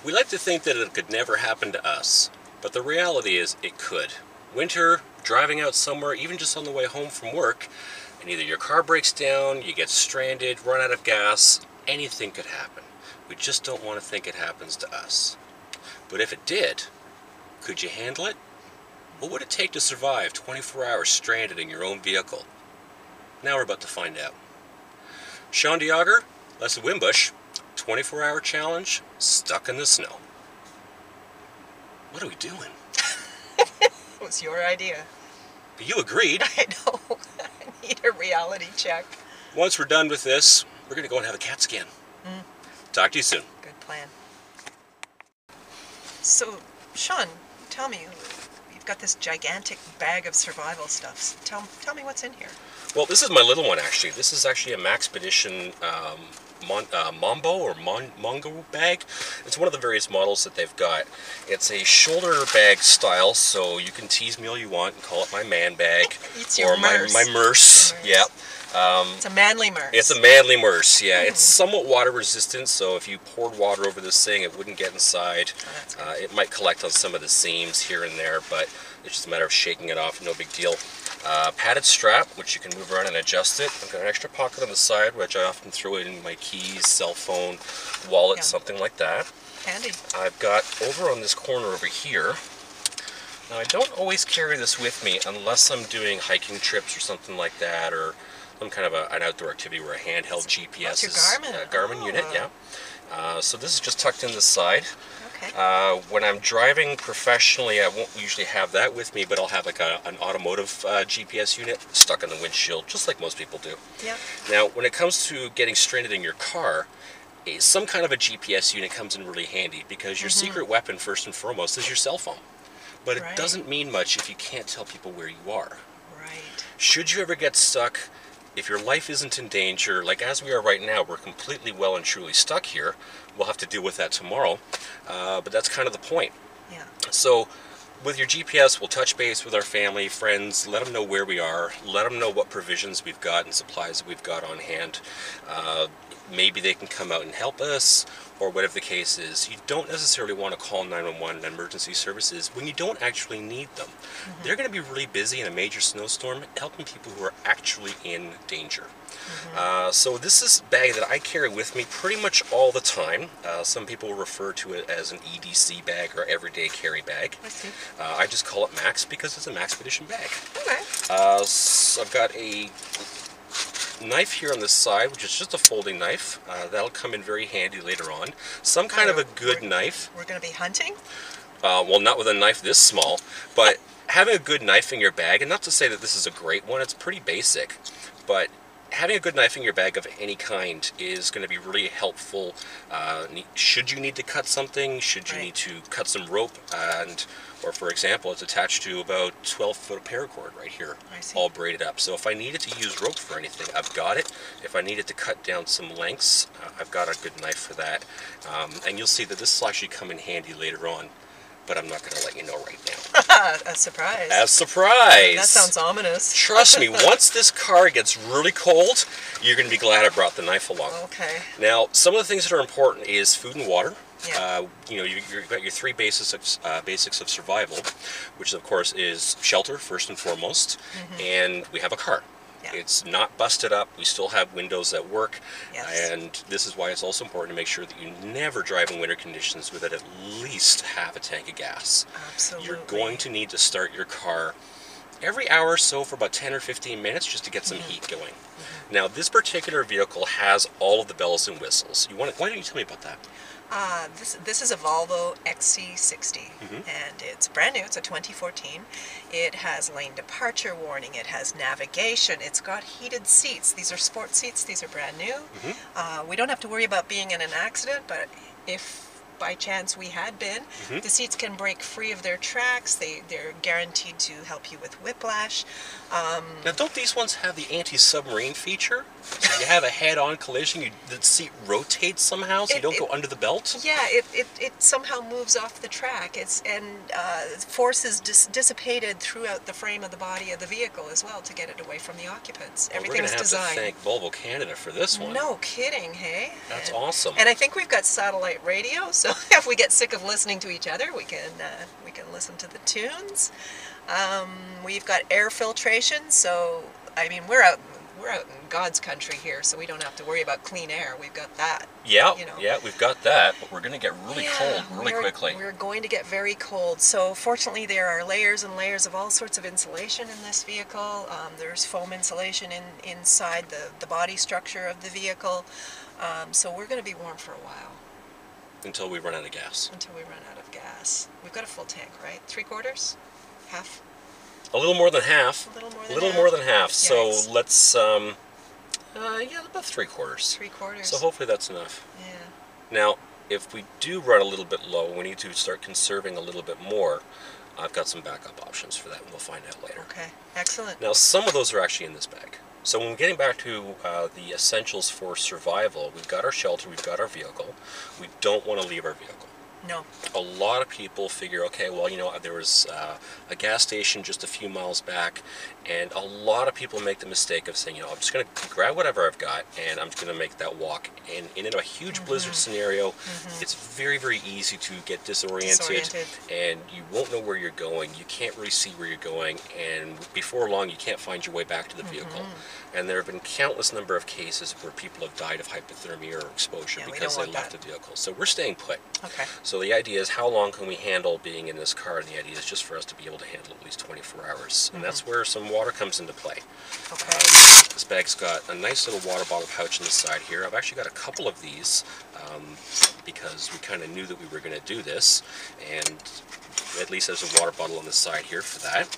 We like to think that it could never happen to us, but the reality is it could. Winter, driving out somewhere, even just on the way home from work, and either your car breaks down, you get stranded, run out of gas, anything could happen. We just don't want to think it happens to us. But if it did, could you handle it? What would it take to survive 24 hours stranded in your own vehicle? Now we're about to find out. Shaun, Leslie Wimbush, 24-hour challenge, stuck in the snow. What are we doing? It was your idea. But you agreed. I know. I need a reality check. Once we're done with this, we're going to go and have a CAT scan. Talk to you soon. Good plan. So, Shaun, tell me, you've got this gigantic bag of survival stuff. Tell me what's in here. Well, this is my little one, actually. This is actually a Maxpedition Mambo or Mongo bag. It's one of the various models that they've got. It's a shoulder bag style, so you can tease me all you want and call it my man bag. It's your merce. My merce. Yeah. It's a manly merce. It's a manly merce, yeah. It's somewhat water resistant, so if you poured water over this thing, it wouldn't get inside. Oh, that's good. It might collect on some of the seams here and there, but it's just a matter of shaking it off, no big deal. Padded strap, which you can move around and adjust it. I've got an extra pocket on the side, which I often throw in my keys, cell phone, wallet, something like that. Handy. I've got over on this corner over here. Now, I don't always carry this with me unless I'm doing hiking trips or something like that, or some kind of an outdoor activity where a handheld GPS your is Garmin? a Garmin unit, yeah. So this is just tucked in the side. Okay. When I'm driving professionally, I won't usually have that with me, but I'll have like an automotive GPS unit stuck in the windshield, just like most people do. Yeah. Now, when it comes to getting stranded in your car, some kind of a GPS unit comes in really handy, because your secret weapon, first and foremost, is your cell phone. But it doesn't mean much if you can't tell people where you are. Right. Should you ever get stuck, if your life isn't in danger, like as we are right now, we're completely well and truly stuck here. We'll have to deal with that tomorrow, but that's kind of the point. Yeah. So with your GPS, we'll touch base with our family, friends, let them know where we are, let them know what provisions we've got and supplies that we've got on hand. Maybe they can come out and help us, or whatever the case is. You don't necessarily want to call 911 and emergency services when you don't actually need them. They're going to be really busy in a major snowstorm helping people who are actually in danger. So this is a bag that I carry with me pretty much all the time. Some people refer to it as an EDC bag or everyday carry bag. I see. I just call it Max because it's a Maxpedition bag. Okay. So I've got a knife here on the side, which is just a folding knife. That'll come in very handy later on. Some kind of a good knife. We're going to be hunting? Well, not with a knife this small, but having a good knife in your bag, and not to say that this is a great one, it's pretty basic, but having a good knife in your bag of any kind is going to be really helpful. Should you need to cut something, should you need to cut some rope, or for example, it's attached to about 12-foot paracord right here, all braided up. So if I needed to use rope for anything, I've got it. If I needed to cut down some lengths, I've got a good knife for that. And you'll see that this will actually come in handy later on, but I'm not going to let you know right now. A surprise. A surprise! That sounds ominous. Trust me, once this car gets really cold, you're going to be glad I brought the knife along. Okay. Now, some of the things that are important is food and water. Yeah. You've got your three basics of survival, which of course is shelter first and foremost, and we have a car. Yeah. It's not busted up. We still have windows that work, and this is why it's also important to make sure that you never drive in winter conditions without at least half a tank of gas. Absolutely. You're going to need to start your car every hour or so for about 10 or 15 minutes just to get some heat going. Now, this particular vehicle has all of the bells and whistles. Why don't you tell me about that? This is a Volvo XC60, and it's brand new. It's a 2014. It has lane departure warning. It has navigation. It's got heated seats. These are sport seats. These are brand new. We don't have to worry about being in an accident, but if by chance we had been, the seats can break free of their tracks. They're guaranteed to help you with whiplash. Now, don't these ones have the anti-submarine feature? So if you have a head-on collision, the seat rotates somehow, so you don't go under the belt? Yeah, it somehow moves off the track. Force is dissipated throughout the frame of the body of the vehicle as well to get it away from the occupants. Well, Everything's designed. We're going to have to thank Volvo Canada for this one. No kidding, hey? That's awesome. And I think we've got satellite radio, so if we get sick of listening to each other, we can listen to the tunes. We've got air filtration, so I mean we're out in God's country here, so we don't have to worry about clean air. We've got that. Yeah, yeah, we've got that, but we're going to get really cold really quickly. We're going to get very cold. So fortunately there are layers and layers of all sorts of insulation in this vehicle. There's foam insulation inside the body structure of the vehicle. So we're going to be warm for a while. Until we run out of gas. Until we run out of gas. We've got a full tank, right? 3/4? Half? A little more than half. A little more than half. So Yikes. let's, yeah, about 3/4. 3/4. So hopefully that's enough. Yeah. Now, if we do run a little bit low, we need to start conserving a little bit more. I've got some backup options for that, and we'll find out later. Okay, excellent. Now, some of those are actually in this bag. So when we're getting back to the essentials for survival, we've got our shelter, we've got our vehicle. We don't want to leave our vehicle. No. A lot of people figure, okay, well, you know, there was a gas station just a few miles back, and a lot of people make the mistake of saying, you know, I'm just going to grab whatever I've got, and I'm just going to make that walk. And in a huge blizzard scenario, it's very, very easy to get disoriented, and you won't know where you're going. You can't really see where you're going, and before long, you can't find your way back to the vehicle. And there have been countless number of cases where people have died of hypothermia or exposure because they left the vehicle. So we're staying put. Okay. So the idea is, how long can we handle being in this car? And the idea is just for us to be able to handle at least 24 hours. And that's where some water comes into play. Okay. This bag's got a nice little water bottle pouch on the side here. I've actually got a couple of these because we kind of knew that we were going to do this. And at least there's a water bottle on the side here for that.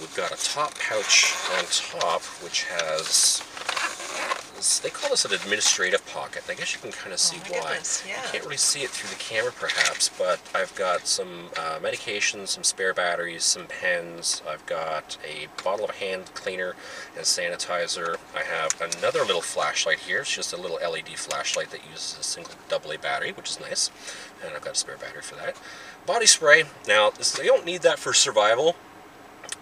We've got a top pouch on top, which has, they call this an administrative pocket. I guess you can kind of see why. Goodness, yeah. You can't really see it through the camera perhaps, but I've got some medication, some spare batteries, some pens. I've got a bottle of hand cleaner and sanitizer. I have another little flashlight here. It's just a little LED flashlight that uses a single AA battery, which is nice. And I've got a spare battery for that. Body spray. Now, I don't need that for survival,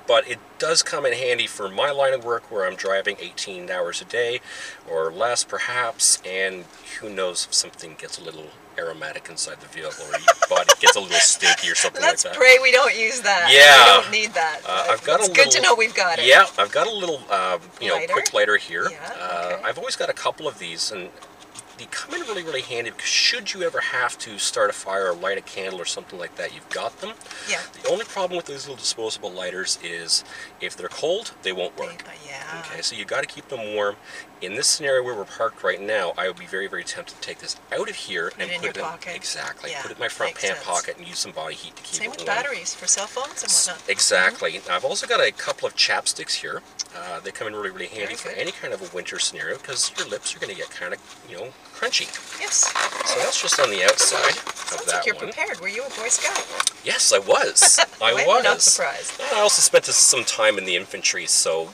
but it does come in handy for my line of work where I'm driving 18 hours a day or less perhaps, and who knows if something gets a little aromatic inside the vehicle or your body gets a little sticky or something like that. Let's pray we don't use that. Yeah. We don't need that. I've got it's good to know we've got it. Yeah, I've got a little quick lighter here. Yeah, okay. I've always got a couple of these, and they come in really, really handy because should you ever have to start a fire or light a candle or something like that, you've got them. Yeah. The only problem with these little disposable lighters is if they're cold, they won't work. Yeah. Okay, so you got to keep them warm. In this scenario where we're parked right now, I would be very, very tempted to take this out of here and put it in your pocket. Exactly. Yeah, Put it in my front pant sense. pocket and use some body heat to keep Same it with warm. batteries for cell phones and whatnot. Exactly. I've also got a couple of chapsticks here. They come in really, really handy for good. any kind of a winter scenario because your lips are going to get kind of, crunchy. Yes. So that's just on the outside of Sounds that like you're one. prepared. Were you a Boy Scout? Yes, I was. I was. I'm not surprised. I also spent some time in the infantry, so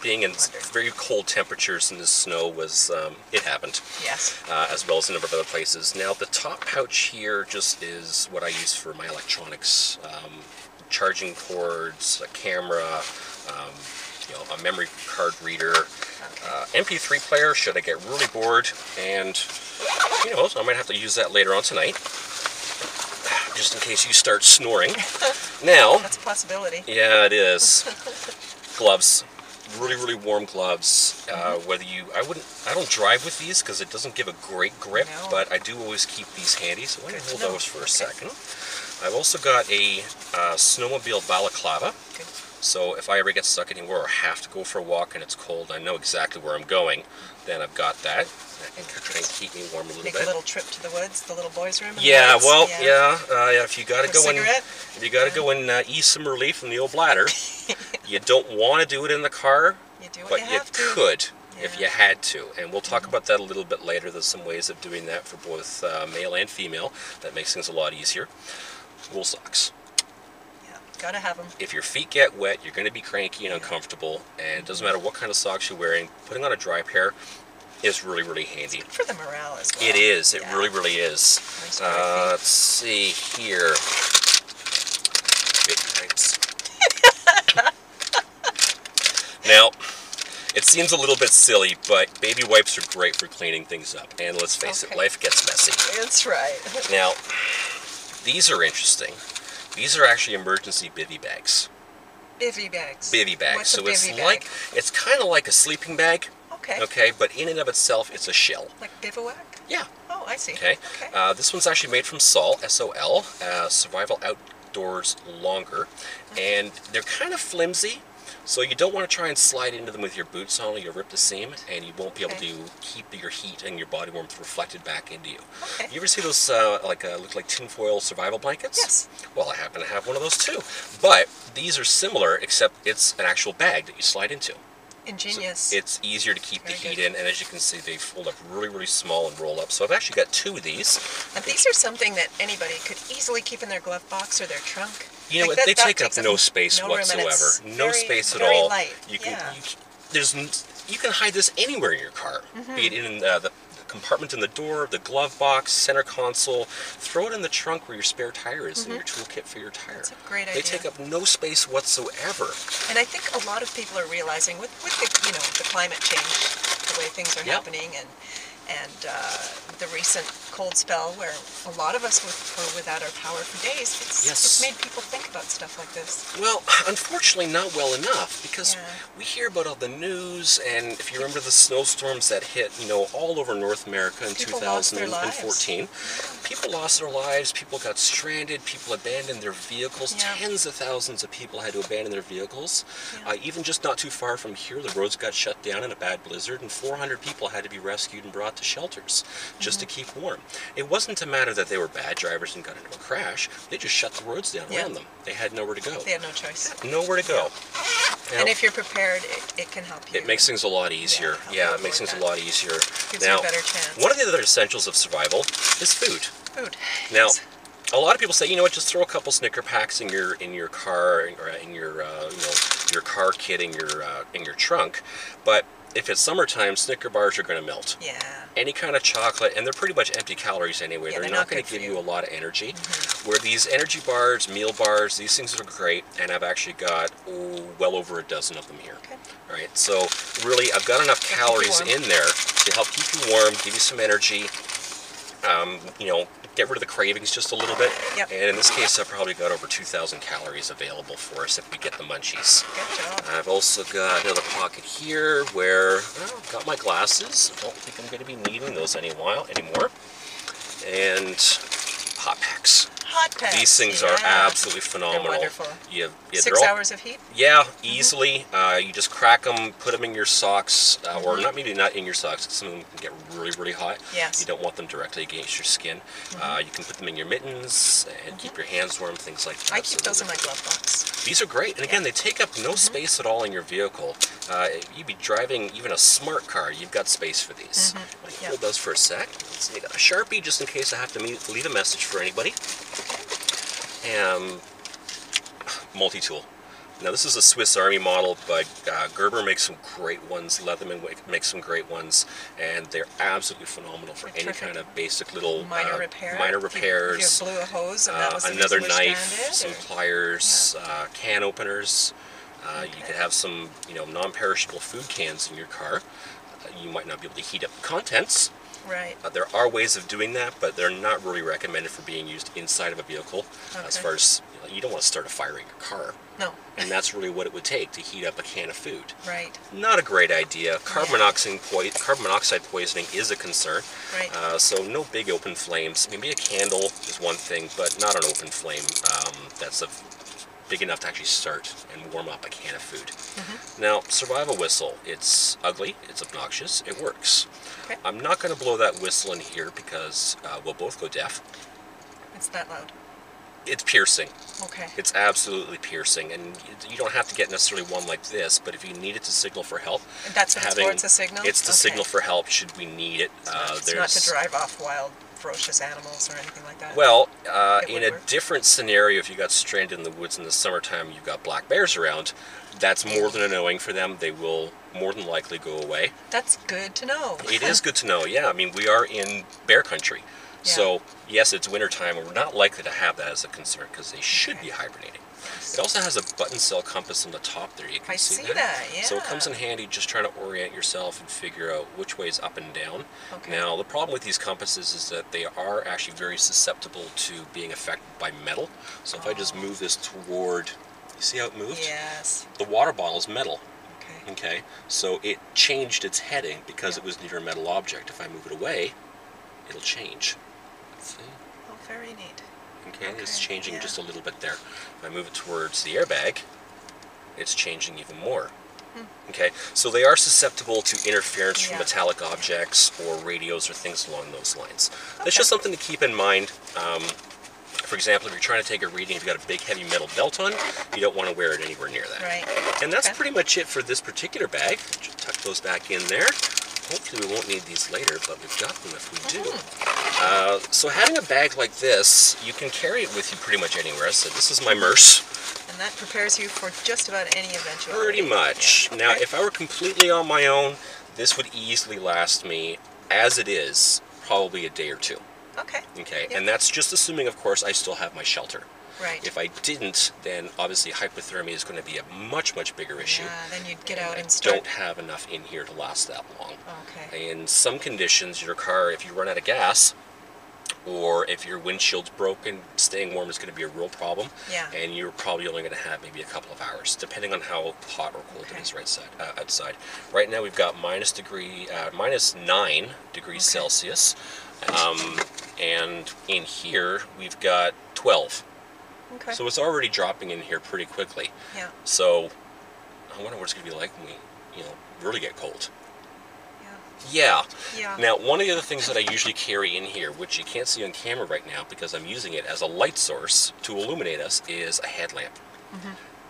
being in very cold temperatures in the snow was it happened. Yes. As well as a number of other places. Now the top pouch here just is what I use for my electronics, charging cords, a camera, a memory card reader, MP3 player should I get really bored, and I might have to use that later on tonight, just in case you start snoring. Now, that's a possibility. Yeah, it is. Gloves, really, really warm gloves. I don't drive with these because it doesn't give a great grip, but I do always keep these handy, so I'm going to hold those for a second. I've also got a snowmobile balaclava. Good. So if I ever get stuck anywhere or have to go for a walk and it's cold, I know exactly where I'm going, then I've got that. That can try and keep me warm a little bit. Make a little trip to the woods, the little boys' room. Yeah, well, yeah. If you got to go and ease some relief from the old bladder, you don't want to do it in the car, but you could if you had to. And we'll talk about that a little bit later. There's some ways of doing that for both male and female that makes things a lot easier. Wool socks. Gotta have them. If your feet get wet, you're going to be cranky and uncomfortable, and it doesn't matter what kind of socks you're wearing. Putting on a dry pair is really, really handy. It's good for the morale as well. It is. It really, really is. Nice Let's see here. Big pipes. Now, it seems a little bit silly, but baby wipes are great for cleaning things up. And let's face it, life gets messy. That's right. Now, these are interesting. These are actually emergency bivy bags. Bivy bags. Bivy bags. What's So a bivy it's bag? like, it's kind of like a sleeping bag. Okay. Okay, but in and of itself, it's a shell. Like bivouac? Yeah. Oh, I see. Okay. This one's actually made from SOL, S-O-L, Survival Outdoors Longer, and they're kind of flimsy. So you don't want to try and slide into them with your boots on, or you'll rip the seam, and you won't be able to keep your heat and your body warmth reflected back into you. Okay. You ever see those look like tinfoil survival blankets? Yes. Well, I happen to have one of those too. But these are similar, except it's an actual bag that you slide into. Ingenious. So it's easier to keep the heat good. in, and as you can see, they fold up really, really small and roll up. So I've actually got 2 of these. And these are something that anybody could easily keep in their glove box or their trunk. You know, Like they that take up no space no room, and whatsoever. it's No very, space at very all. light. You can, you can hide this anywhere in your car. Be it in the compartment in the door, the glove box, center console. Throw it in the trunk where your spare tire is in your toolkit for your tire. That's a great idea. They take up no space whatsoever. And I think a lot of people are realizing with the the climate change, the way things are happening, and the recent cold spell where a lot of us were without our power for days, it's made people think about stuff like this. Well, unfortunately not well enough, because we hear about all the news, and if you remember the snowstorms that hit, all over North America in 2014, people lost their lives, people got stranded, people abandoned their vehicles, tens of thousands of people had to abandon their vehicles. Even just not too far from here, the roads got shut down in a bad blizzard, and 400 people had to be rescued and brought to shelters just to keep warm. It wasn't a matter that they were bad drivers and got into a crash. They just shut the roads down around them. They had nowhere to go. They had no choice. Nowhere to go. And if you're prepared, it can help you. It makes things a lot easier. Yeah, it makes things a lot easier. Gives you a better chance. One of the other essentials of survival is food. Food. Now, a lot of people say, just throw a couple Snicker packs in your car, or in your your car kit in your trunk, but if it's summertime, Snicker bars are going to melt. Yeah. Any kind of chocolate, and they're pretty much empty calories anyway. They're not going to give you a lot of energy. Where these energy bars, meal bars, these things are great, and I've actually got well over a dozen of them here. Okay. All right, so really, I've got enough calories in there to help keep you warm, give you some energy. Get rid of the cravings just a little bit. Yep. And in this case, I've probably got over 2,000 calories available for us if we get the munchies. Good job. I've also got another pocket here where I've got my glasses. I don't think I'm going to be needing those anymore. And hot packs. Hot packs. These things are absolutely phenomenal. They're wonderful. 6 hours of heat? Yeah, easily. You just crack them, put them in your socks, or maybe not in your socks, because some of them can get really, really hot. Yes. You don't want them directly against your skin. You can put them in your mittens and keep your hands warm, things like that. I keep those in my glove box. These are great, and again, they take up no space at all in your vehicle. You'd be driving even a smart car, you've got space for these. Let me hold those for a sec. Let's see, I got a Sharpie just in case I have to leave a message for anybody. And multi-tool. Now this is a Swiss Army model, but Gerber makes some great ones, Leatherman makes some great ones, and they're absolutely phenomenal for any kind of basic little minor repairs. If you blew a hose and that was another the knife, some pliers, can openers. You could have some, non-perishable food cans in your car. You might not be able to heat up the contents. Right. There are ways of doing that, but they're not really recommended for being used inside of a vehicle. As far as, you don't want to start a fire in your car. No. And that's really what it would take to heat up a can of food. Right. Not a great idea. Carbon monoxide poisoning is a concern. Right. So no big open flames. Maybe a candle is one thing, but not an open flame that's big enough to actually start and warm up a can of food. Now, survival whistle. It's ugly, it's obnoxious, it works. Okay. I'm not going to blow that whistle in here because we'll both go deaf. It's that loud. It's piercing. Okay. It's absolutely piercing, and you don't have to get necessarily one like this, but if you need it to signal for help, and that's what it's for, it's a signal? It's the signal for help should we need it. It's not to drive off wild ferocious animals or anything like that? Well, It in would a work. different scenario, if you got stranded in the woods in the summertime, you've got black bears around, that's more than annoying for them. They will more than likely go away. That's good to know. It is good to know, yeah. I mean, we are in bear country. Yeah. So, yes, it's wintertime, and we're not likely to have that as a concern because they should Okay. be hibernating. Yes. It also has a button cell compass on the top there. You can I see that, yeah. So it comes in handy just trying to orient yourself and figure out which way is up and down. Okay. Now, the problem with these compasses is that they are actually very susceptible to being affected by metal. So if I just move this toward, you see how it moved? Yes. The water bottle is metal. Okay. Okay, so it changed its heading because it was near a metal object. If I move it away, it'll change. See? Oh, very neat. Okay, it's Okay, changing yeah. just a little bit there. If I move it towards the airbag, it's changing even more. Okay, so they are susceptible to interference from Yeah. metallic objects or radios or things along those lines. That's Okay. just something to keep in mind. For example, if you're trying to take a reading, if you've got a big heavy metal belt on, you don't want to wear it anywhere near that. Right. And that's Okay. pretty much it for this particular bag. Just tuck those back in there. Hopefully we won't need these later, but we've got them if we do. So having a bag like this, you can carry it with you pretty much anywhere. So this is my Merce. And that prepares you for just about any eventuality. Pretty much. Yeah. Now, Okay. if I were completely on my own, this would easily last me, as it is, probably a day or two. Okay. Okay, Yeah. and that's just assuming, of course, I still have my shelter. Right. If I didn't, then obviously hypothermia is going to be a much, much bigger issue. Yeah, then you'd get out I and start. don't have enough in here to last that long. Okay. In some conditions, your car, if you run out of gas, or if your windshield's broken, staying warm is going to be a real problem. Yeah. And you're probably only going to have maybe a couple of hours, depending on how hot or cold Okay. it is outside. Right now we've got minus 9 degrees Celsius. And in here we've got 12. Okay. So it's already dropping in here pretty quickly. Yeah. So I wonder what it's going to be like when we, really get cold. Yeah. Yeah. Now, one of the other things that I usually carry in here, which you can't see on camera right now because I'm using it as a light source to illuminate us, is a headlamp.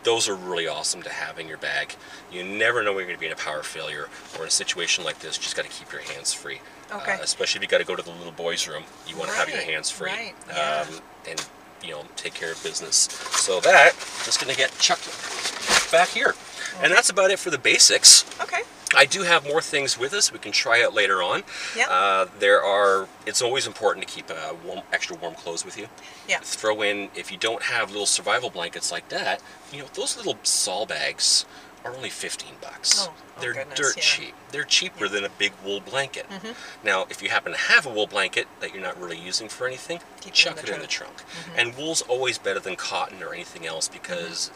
Those are really awesome to have in your bag. You never know when you're going to be in a power failure or in a situation like this. You just got to keep your hands free. Okay. Especially if you got to go to the little boys' room, you want to have your Right, hands free. right, yeah. And take care of business. So that just going to get chucked back here. And that's about it for the basics. Okay. I do have more things with us we can try out later on. Yeah. It's always important to keep extra warm clothes with you. Yeah. Throw in, if you don't have little survival blankets like that, those little Sol bags are only $15. Oh, They're goodness, dirt yeah. cheap. They're cheaper than a big wool blanket. Now, if you happen to have a wool blanket that you're not really using for anything, Keep chuck it in the trunk. And wool's always better than cotton or anything else because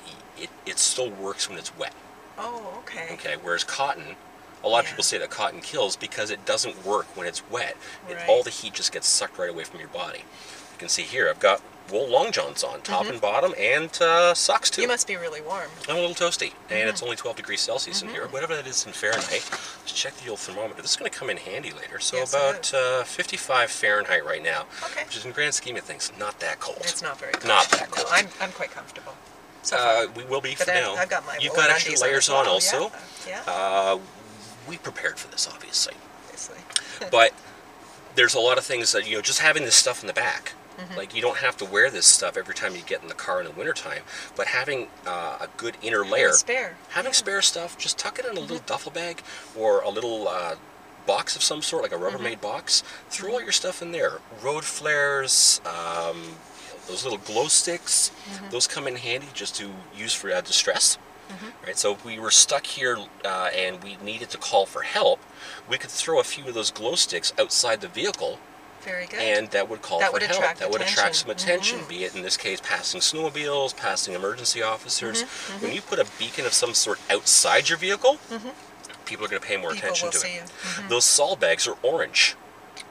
it still works when it's wet. Oh, okay. Okay, whereas cotton, a lot of Yeah. people say that cotton kills because it doesn't work when it's wet. Right. All the heat just gets sucked right away from your body. You can see here, I've got wool long johns on, top and bottom, and socks too. You must be really warm. I'm a little toasty, and it's only 12 degrees Celsius in here, whatever that is in Fahrenheit. Just check the old thermometer. This is going to come in handy later. So Yes, about it 55 Fahrenheit right now, Okay. which is in the grand scheme of things not that cold. It's not very cold. Not that cold. No, I'm quite comfortable. So far. We will be But for now. I've got my You've woolen got extra undies layers as on well. also. Yeah. We prepared for this, obviously. Obviously. But there's a lot of things that, just having this stuff in the back, like you don't have to wear this stuff every time you get in the car in the wintertime, but having a good inner layer, Spare. having spare stuff, just tuck it in a little duffel bag or a little box of some sort, like a Rubbermaid box. Throw all your stuff in there. Road flares, those little glow sticks, those come in handy just to use for distress. Right, so if we were stuck here and we needed to call for help, we could throw a few of those glow sticks outside the vehicle, Very good. and that would call That for would help. attract That would attract some attention. attention, be it in this case passing snowmobiles, passing emergency officers. When you put a beacon of some sort outside your vehicle, people are going to pay more People attention will to see it. you. Those Sol bags are orange,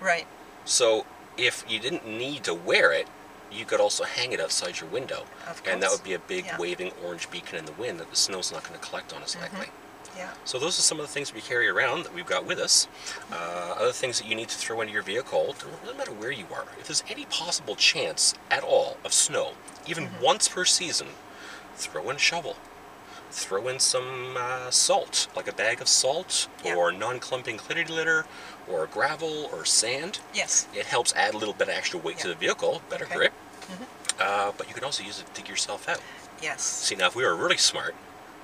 Right. so if you didn't need to wear it, you could also hang it outside your window, Of and that course. would be a big Yeah. waving orange beacon in the wind that the snow's not going to collect on us likely. Yeah. So those are some of the things we carry around that we've got with us. Other things that you need to throw into your vehicle, no matter where you are. If there's any possible chance at all of snow, even once per season, throw in a shovel. throw in some salt, like a bag of salt, Yeah. or non-clumping clear litter, or gravel, or sand. Yes. It helps add a little bit of extra weight to the vehicle, better grip. Mm-hmm. But you can also use it to dig yourself out. Yes. See, now if we were really smart,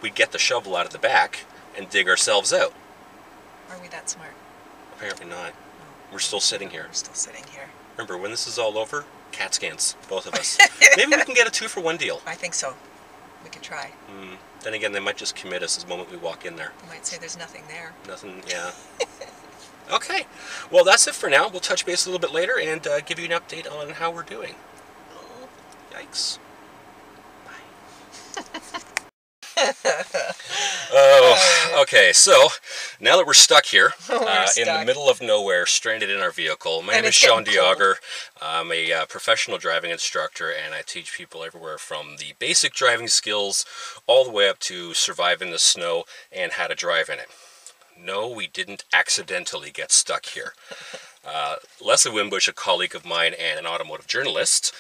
we'd get the shovel out of the back and dig ourselves out. Are we that smart? Apparently not. No. We're still sitting here. We're still sitting here. Remember, when this is all over, CAT scans, both of us. Maybe we can get a 2-for-1 deal. I think so. We could try. Then again, they might just commit us the moment we walk in there. They might say there's nothing there. Nothing, yeah. Okay. Well, that's it for now. We'll touch base a little bit later and give you an update on how we're doing. Oh, yikes. Oh, okay. So now that we're stuck here in the middle of nowhere, stranded in our vehicle, my name is Shaun. I'm a professional driving instructor, and I teach people everywhere from the basic driving skills all the way up to survive in the snow and how to drive in it. No, we didn't accidentally get stuck here. Leslie Wimbush, a colleague of mine and an automotive journalist,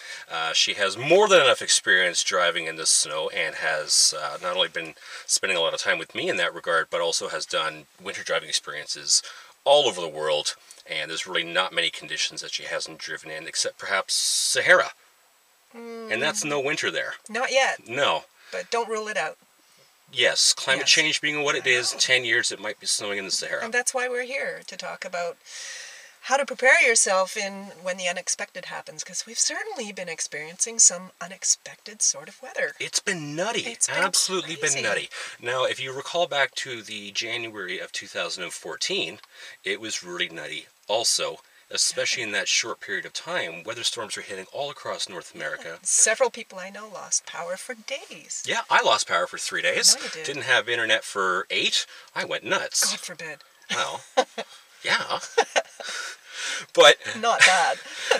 she has more than enough experience driving in the snow and has not only been spending a lot of time with me in that regard, but also has done winter driving experiences all over the world, and there's really not many conditions that she hasn't driven in, except perhaps Sahara. And that's no winter there. Not yet. No. But don't rule it out. Yes, climate change being what it is, 10 years it might be snowing in the Sahara. And that's why we're here, to talk about how to prepare yourself when the unexpected happens, because we've certainly been experiencing some unexpected sort of weather. It's been nutty. It's been absolutely crazy. been nutty. Now, if you recall back to the January of 2014, it was really nutty also, especially in that short period of time. Weather storms were hitting all across North America. Several people I know lost power for days. Yeah, I lost power for 3 days. I know you did. Didn't have internet for 8. I went nuts. God forbid. Well, yeah. But not bad.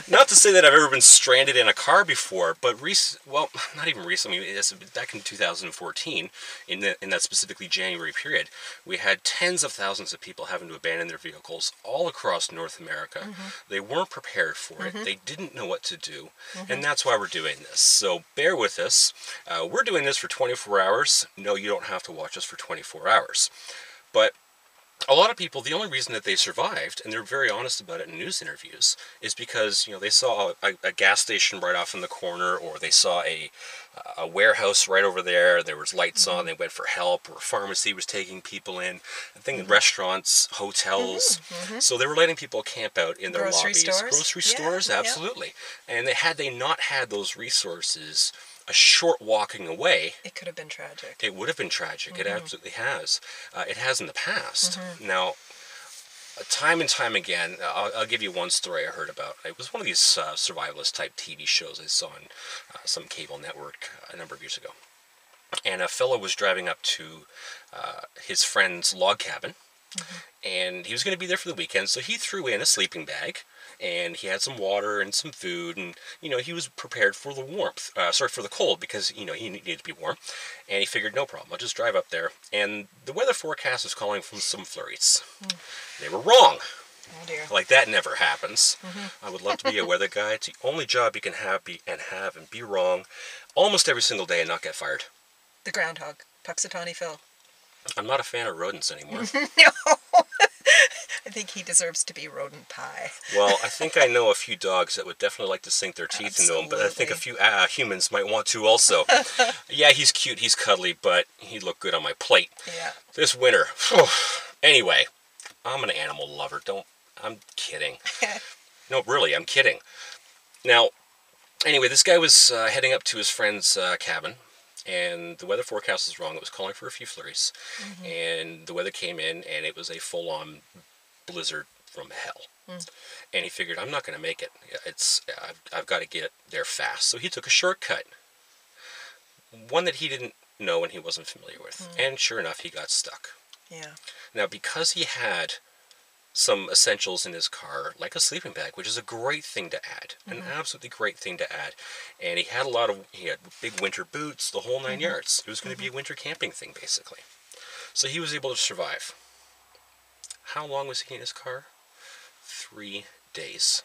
Not to say that I've ever been stranded in a car before, but well, not even recently. It's back in 2014, in that specifically January period, we had tens of thousands of people having to abandon their vehicles all across North America. They weren't prepared for it. They didn't know what to do, and that's why we're doing this. So bear with us. We're doing this for 24 hours. No, you don't have to watch us for 24 hours, but a lot of people, the only reason that they survived, and they're very honest about it in news interviews, is because, they saw a gas station right off in the corner, or they saw a warehouse right over there. There was lights on. They went for help, or a pharmacy was taking people in. I think restaurants, hotels. So they were letting people camp out in their grocery lobbies. stores. Grocery stores, absolutely. And had they not had those resources, a short walking away, it could have been tragic. It would have been tragic. It absolutely has. It has in the past. Now, time and time again, I'll give you one story I heard about. It was one of these survivalist type TV shows I saw on some cable network a number of years ago. And a fellow was driving up to his friend's log cabin, and he was going to be there for the weekend, so he threw in a sleeping bag, and he had some water and some food, and he was prepared for the warmth, for the cold, because he needed to be warm, and he figured, no problem, I'll just drive up there. And the weather forecast was calling for some flurries. They were wrong. Oh dear. Like, that never happens. I would love to be a weather guy. It's the only job you can have and be wrong almost every single day and not get fired. The groundhog, Puxatawny Phil. I'm not a fan of rodents anymore. No. I think he deserves to be rodent pie. Well, I think I know a few dogs that would definitely like to sink their teeth into him, but I think a few humans might want to also. Yeah, he's cute, he's cuddly, but he'd look good on my plate. Yeah. This winter. Anyway, I'm an animal lover. I'm kidding. No, really, I'm kidding. Now, anyway, this guy was heading up to his friend's cabin, and the weather forecast was wrong. It was calling for a few flurries, and the weather came in, and it was a full-on blizzard from hell. And he figured, I'm not going to make it. I've got to get there fast. So he took a shortcut, one that he didn't know and he wasn't familiar with. And sure enough, he got stuck. Yeah. Now, because he had some essentials in his car, like a sleeping bag, which is a great thing to add, an absolutely great thing to add. And he had big winter boots, the whole 9 yards. It was going to be a winter camping thing, basically. So he was able to survive. How long was he in his car? 3 days.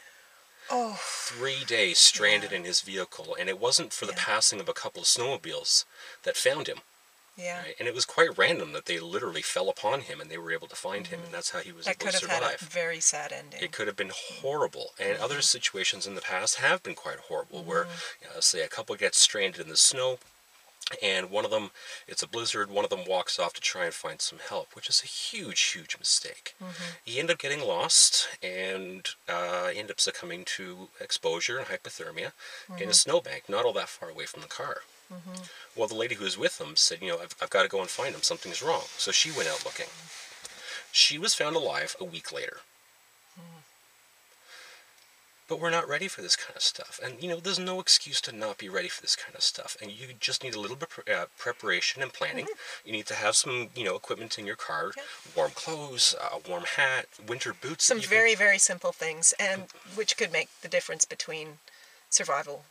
Oh. 3 days stranded in his vehicle, and it wasn't for the passing of a couple of snowmobiles that found him. Yeah. Right? And it was quite random that they literally fell upon him and they were able to find him, and that's how he was That able to could have survive. had a very sad ending. It could have been horrible, and other situations in the past have been quite horrible, where, say, a couple gets stranded in the snow, and one of them, it's a blizzard, one of them walks off to try and find some help, which is a huge, huge mistake. He ended up getting lost, and ended up succumbing to exposure and hypothermia in a snowbank, not all that far away from the car. Well, the lady who was with him said, I've got to go and find him, something's wrong. So she went out looking. She was found alive a week later. But we're not ready for this kind of stuff. And, there's no excuse to not be ready for this kind of stuff. And you just need a little bit of preparation and planning. You need to have some, equipment in your car, warm clothes, a warm hat, winter boots. Some very, very simple things, and which could make the difference between survival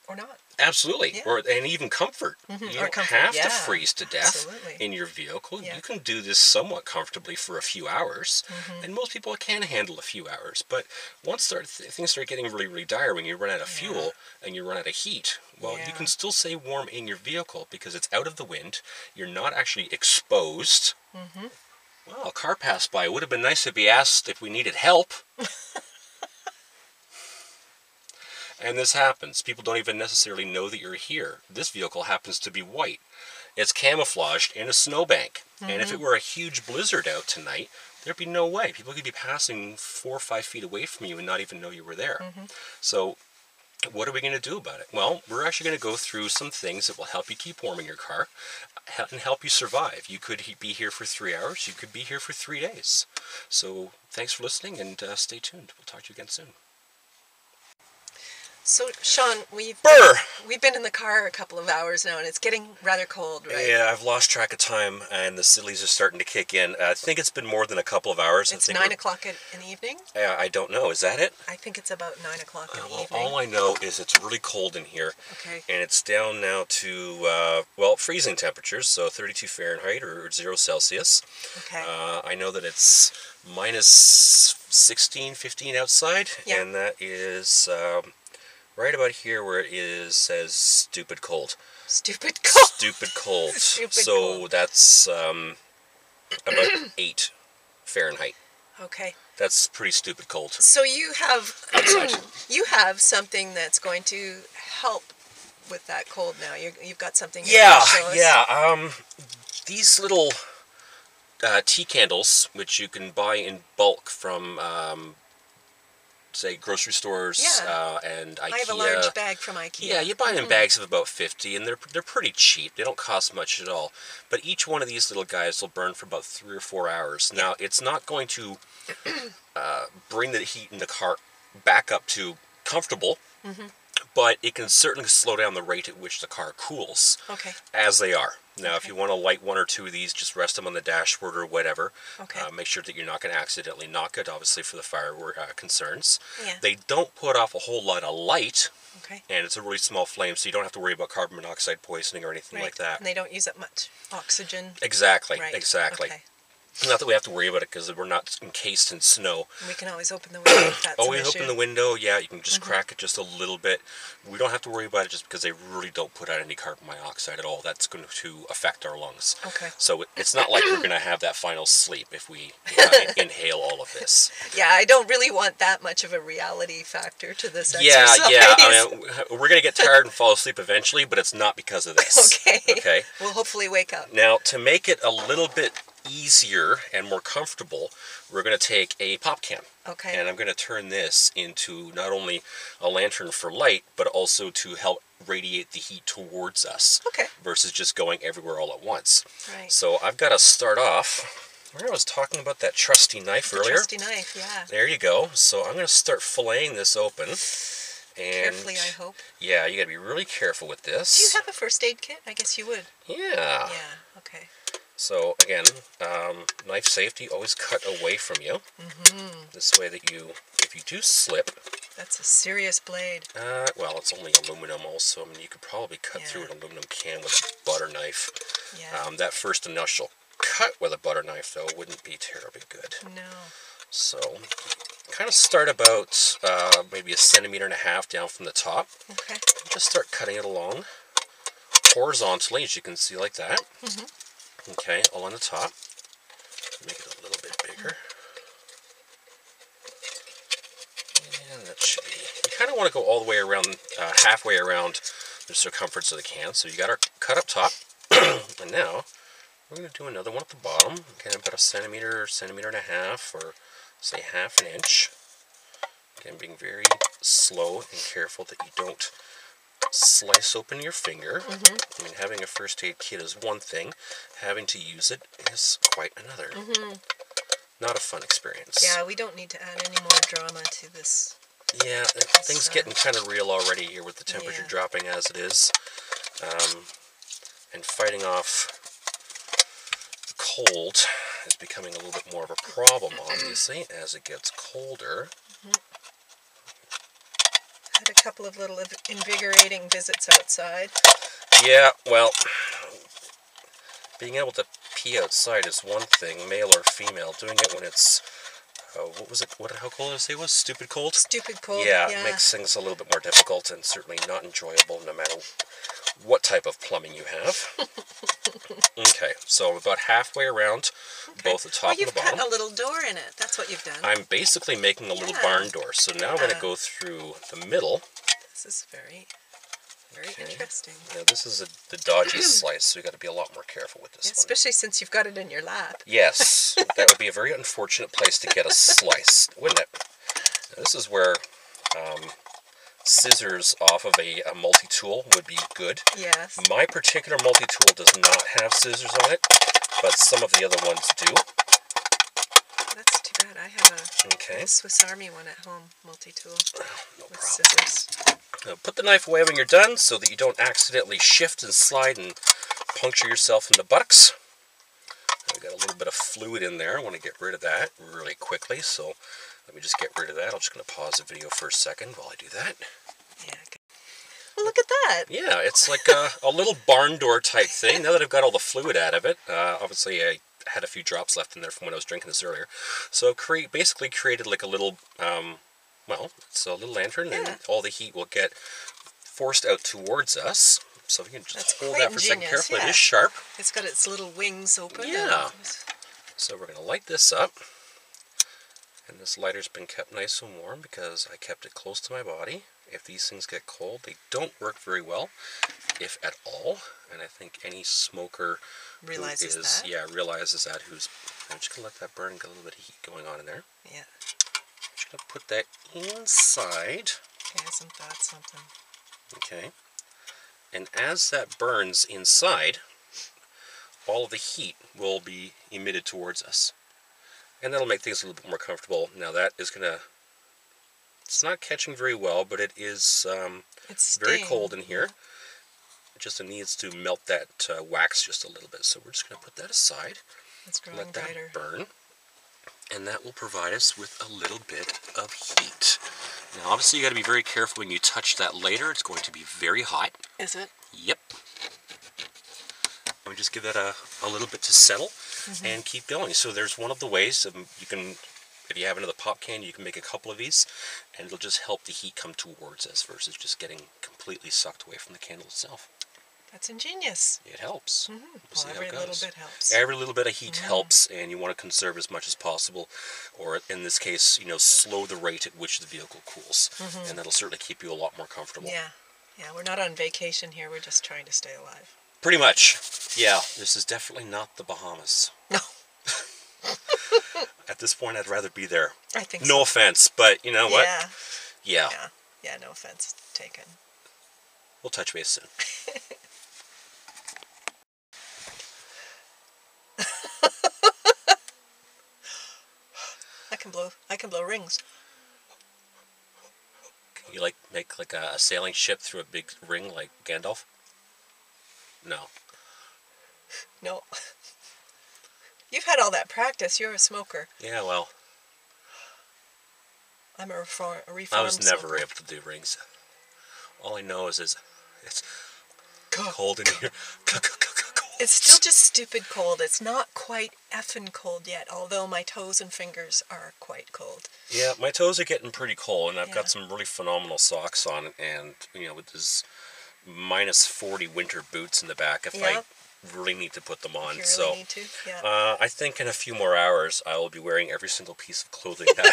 or not. Absolutely. Yeah. And even comfort. You don't have to freeze to death in your vehicle. You can do this somewhat comfortably for a few hours. And most people can handle a few hours. But once things start getting really, really dire, when you run out of fuel and you run out of heat, well, you can still stay warm in your vehicle because it's out of the wind. You're not actually exposed. Well, a car passed by. It would have been nice if he asked if we needed help. And this happens. People don't even necessarily know that you're here. This vehicle happens to be white. It's camouflaged in a snowbank. And if it were a huge blizzard out tonight, there'd be no way. People could be passing 4 or 5 feet away from you and not even know you were there. So what are we going to do about it? Well, we're actually going to go through some things that will help you keep warm in your car and help you survive. You could be here for 3 hours. You could be here for 3 days. So thanks for listening, and stay tuned. We'll talk to you again soon. So, Shaun, we've been in the car a couple of hours now, and it's getting rather cold, right? Yeah, I've lost track of time, and the sillies are starting to kick in. I think it's been more than a couple of hours. It's 9 o'clock in the evening? I don't know. Is that it? I think it's about 9 o'clock in the evening. All I know is it's really cold in here. Okay. And it's down now to, freezing temperatures, so 32 Fahrenheit or 0 Celsius. Okay. I know that it's minus 16, 15 outside, and that is... right about here where it says stupid cold. Stupid cold. Stupid cold. Stupid cold. That's about 8 Fahrenheit. Okay. That's pretty stupid cold. So you have you have something that's going to help with that cold now. You've got something. These little tea candles, which you can buy in bulk from say grocery stores and IKEA. I have a large bag from IKEA. Yeah, you buy them in bags of about 50, and they're pretty cheap. They don't cost much at all. But each one of these little guys will burn for about 3 or 4 hours. Now, it's not going to bring the heat in the car back up to comfortable, but it can certainly slow down the rate at which the car cools. Okay. As they are. Now, if you want to light 1 or 2 of these, just rest them on the dashboard or whatever. Okay. Make sure that you're not going to accidentally knock it, obviously, for the fire concerns. Yeah. They don't put off a whole lot of light. Okay. And it's a really small flame, so you don't have to worry about carbon monoxide poisoning or anything like that. And they don't use up much oxygen. Exactly. Right. Exactly. Okay. Not that we have to worry about it because we're not encased in snow. We can always open the window if that's Always an issue. open the window, yeah, you can just crack it just a little bit. We don't have to worry about it just because they really don't put out any carbon monoxide at all. That's going to affect our lungs. Okay. So it's not like we're going to have that final sleep if we inhale all of this. Yeah, I don't really want that much of a reality factor to this exercise. Yeah. I mean, we're going to get tired and fall asleep eventually, but it's not because of this. Okay. We'll hopefully wake up. Now, to make it a little bit easier and more comfortable, we're going to take a pop can. Okay. And I'm going to turn this into not only a lantern for light, but also to help radiate the heat towards us. Okay. Versus just going everywhere all at once. Right. So I've got to start off. Remember I was talking about that trusty knife earlier? Trusty knife, yeah. There you go. So I'm going to start filleting this open. And carefully, I hope. Yeah, you got to be really careful with this. Do you have a first aid kit? I guess you would. Yeah. Yeah, okay. So again, knife safety, always cut away from you. This way that if you do slip... That's a serious blade. Well, it's only aluminum also. I mean, you could probably cut through an aluminum can with a butter knife. Yeah. That first initial cut with a butter knife, though, wouldn't be terribly good. No. So, kind of start about maybe 1.5 centimeters down from the top. Okay. Just start cutting it along horizontally, as you can see, like that. Okay, all on the top. Make it a little bit bigger. And that should be... You kind of want to go all the way around, halfway around the circumference of the can. So you got our cut up top. And now, we're going to do another one at the bottom. Again, about a centimeter, centimeter and a half, or say half an inch. Again, being very slow and careful that you don't slice open your finger. I mean, having a first aid kit is one thing. Having to use it is quite another. Not a fun experience. Yeah, we don't need to add any more drama to this. Yeah, things getting kind of real already here with the temperature dropping as it is. And fighting off the cold is becoming a little bit more of a problem, obviously, as it gets colder. Had a couple of little invigorating visits outside. Yeah, well, being able to pee outside is one thing, male or female. Doing it when it's, what was it, how cold did I say it was? Stupid cold? Stupid cold, yeah. It makes things a little bit more difficult and certainly not enjoyable no matter what type of plumbing you have. Okay, so about halfway around both the top and the bottom. You've cut a little door in it. That's what you've done. I'm basically making a little barn door. So now I'm going to go through the middle. This is very interesting. Yeah, this is the dodgy slice, so you got to be a lot more careful with this one. Especially since you've got it in your lap. Yes, that would be a very unfortunate place to get a slice, wouldn't it? Now, this is where scissors off of a multi-tool would be good. Yes. My particular multi-tool does not have scissors on it, but some of the other ones do. That's too bad. I have a Swiss Army one at home, multi-tool, with scissors. Now put the knife away when you're done so that you don't accidentally shift and slide and puncture yourself in the buttocks. I've got a little bit of fluid in there. I want to get rid of that really quickly, so let me just get rid of that. I'm just going to pause the video for a second while I do that. Yeah. Well, look at that. Yeah, it's like a little barn door type thing. Now that I've got all the fluid out of it, obviously I had a few drops left in there from when I was drinking this earlier. So basically created like a little, well, it's a little lantern, and all the heat will get forced out towards us. So if you can just hold that for a second carefully. It is sharp. It's got its little wings open. Yeah. So we're going to light this up. And this lighter's been kept nice and warm because I kept it close to my body. If these things get cold, they don't work very well, if at all. And I think any smoker realizes that. I'm just going to let that burn, get a little bit of heat going on in there. Yeah. I'm just going to put that inside. Okay, isn't that something? Okay. And as that burns inside, all of the heat will be emitted towards us. And that'll make things a little bit more comfortable. Now that is going to... It's not catching very well, but it is it's very cold in here. It just needs to melt that wax just a little bit. So we're just going to put that aside. Let that burn. And that will provide us with a little bit of heat. Now obviously you got to be very careful when you touch that later. It's going to be very hot. Is it? Yep. Let me just give that a little bit to settle and keep going. So there's one of the ways you can... If you have another pop can, you can make a couple of these, and it'll just help the heat come towards us versus just getting completely sucked away from the candle itself. That's ingenious. It helps. Well, every little bit helps. Every little bit of heat helps, and you want to conserve as much as possible, or in this case, slow the rate at which the vehicle cools, and that'll certainly keep you a lot more comfortable. Yeah, we're not on vacation here. We're just trying to stay alive. Pretty much. Yeah, this is definitely not the Bahamas. No. At this point, I'd rather be there. I think no offense, but you know what? Yeah, no offense taken. We'll touch base soon. I can blow rings. Can you make like a sailing ship through a big ring like Gandalf? No. No. You've had all that practice. You're a smoker. Yeah, well. I'm a reformed I was never smoker. able to do rings. All I know is it's cold in here. It's still just stupid cold. It's not quite effing cold yet, although my toes and fingers are quite cold. Yeah, my toes are getting pretty cold, and I've got some really phenomenal socks on, and with this -40 winter boots in the back. really need to put them on. You So really need to? Yeah. I think in a few more hours I will be wearing every single piece of clothing that I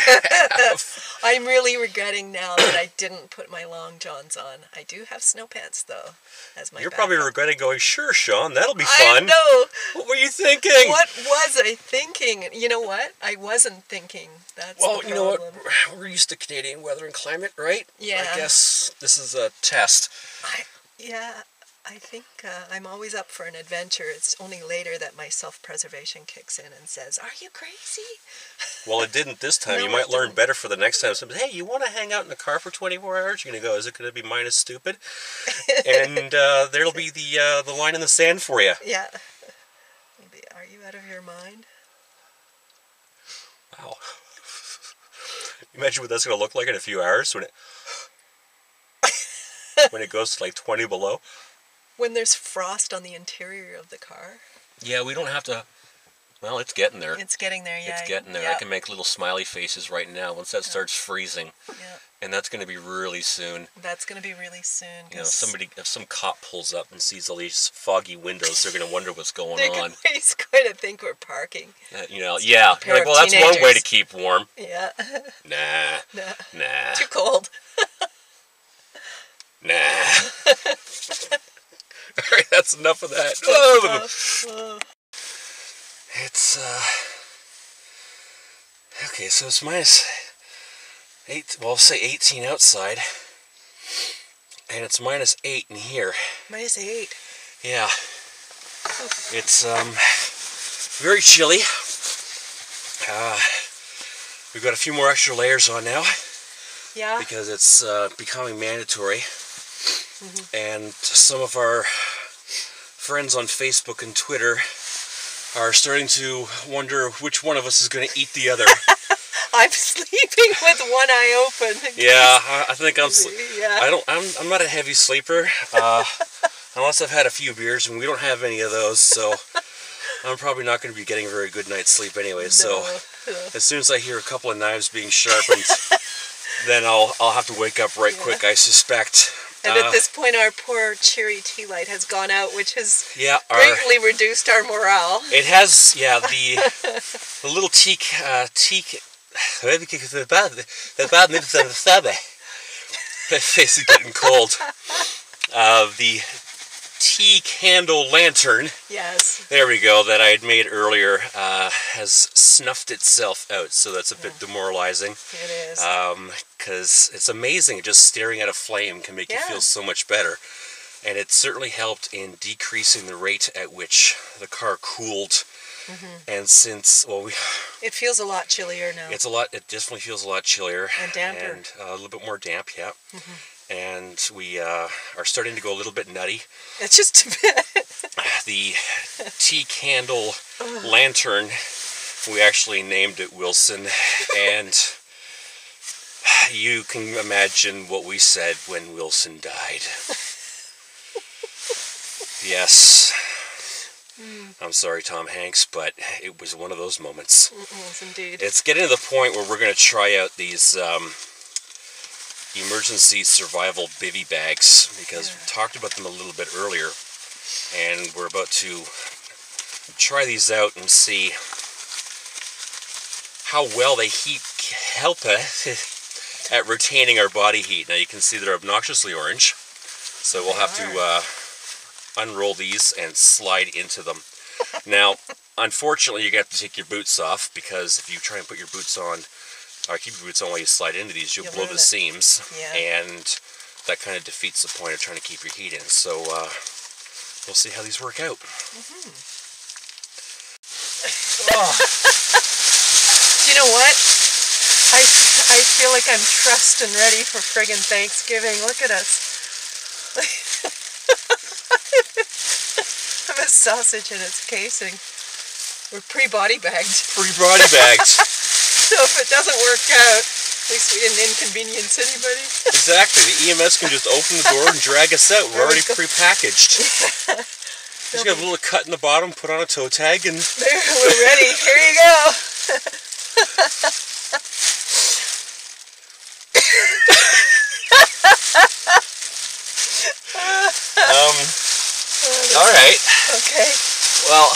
have. I'm really regretting now that I didn't put my long johns on. I do have snow pants though, as my You're backup. probably regretting going, sure, Shaun, that'll be fun. I know. What were you thinking? What was I thinking? You know what? I wasn't thinking. That's Well, the you know what? problem. We're used to Canadian weather and climate, right? Yeah. I guess this is a test. I think I'm always up for an adventure. It's only later that my self-preservation kicks in and says, "Are you crazy?" Well, it didn't this time. No, You might it learn didn't. better for the next time. Somebody, hey, you want to hang out in the car for 24 hours? You're going to go, is it going to be minus stupid? And there'll be the line in the sand for you. Yeah. Maybe, are you out of your mind? Wow. Imagine what that's going to look like in a few hours when it goes to like 20 below. When there's frost on the interior of the car. Yeah, we don't have to. Well, it's getting there. It's getting there, yeah. It's getting there. Yeah. I can make little smiley faces right now once that starts freezing. Yeah. And that's going to be really soon. That's going to be really soon. You know, if some cop pulls up and sees all these foggy windows, they're going to wonder what's going on. He's going to think we're parking. You know, yeah. pair Like, of well, that's one way teenagers. to keep warm. Yeah. Nah. Nah. Too cold. Nah. Alright, that's enough of that. Oh. It's, okay, so it's minus 8, well, I'll say 18 outside. And it's minus 8 in here. Minus 8. Yeah. It's, very chilly. We've got a few more extra layers on now. Yeah. Because it's becoming mandatory. And some of our friends on Facebook and Twitter are starting to wonder which one of us is going to eat the other. I'm sleeping with one eye open. Yeah, I think I'm. Yeah. I'm not a heavy sleeper, unless I've had a few beers, and we don't have any of those, so I'm probably not going to be getting a very good night's sleep anyway. No. So as soon as I hear a couple of knives being sharpened, then I'll have to wake up right quick, I suspect. And at this point, our poor cheery tea light has gone out, which has greatly reduced our morale. It has, yeah. The little teak. The face is getting cold. The tea candle lantern. Yes. There we go. That I had made earlier has snuffed itself out, so that's a bit demoralizing. It is. Because it's amazing. Just staring at a flame can make you feel so much better, and it certainly helped in decreasing the rate at which the car cooled. And since it feels a lot chillier now. It definitely feels a lot chillier and damper, and a little bit more damp. Yeah. And we are starting to go a little bit nutty. It's just a bit. The tea candle lantern, we actually named it Wilson, and you can imagine what we said when Wilson died. Yes. I'm sorry, Tom Hanks, but it was one of those moments. Yes, indeed. It's getting to the point where we're going to try out these emergency survival bivy bags, because we talked about them a little bit earlier, and we're about to try these out and see how well they help us at retaining our body heat. Now you can see they're obnoxiously orange, so we'll have to unroll these and slide into them. Now, unfortunately, you have to take your boots off, because if you try and put your boots on, or keep your boots on while you slide into these, you'll blow the seams, and that kind of defeats the point of trying to keep your heat in. So we'll see how these work out. Do you know what? I feel like I'm trussed and ready for friggin' Thanksgiving. Look at us. I'm a sausage in its casing. We're pre-body bagged. Pre-body bagged. So if it doesn't work out, at least we didn't inconvenience anybody. Exactly. The EMS can just open the door and drag us out. We're already pre-packaged. Just got a little cut in the bottom, put on a toe tag, and there, we're ready. Here you go. all right. Okay. Well,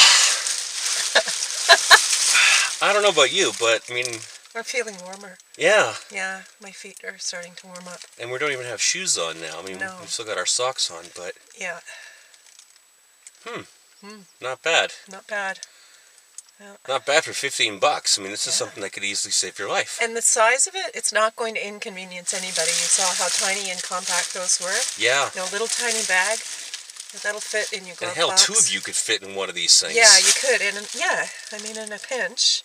I don't know about you, but I mean... I'm feeling warmer. Yeah. Yeah, my feet are starting to warm up. And we don't even have shoes on now. I mean, No. we've still got our socks on, but... Yeah. Not bad. Not bad. Well, not bad for $15. I mean, this is something that could easily save your life. And the size of it, it's not going to inconvenience anybody. You saw how tiny and compact those were? Yeah. You know, little tiny bag. That'll fit in your glove box. And hell, box. 2 of you could fit in one of these things. Yeah, you could. And yeah, I mean, in a pinch.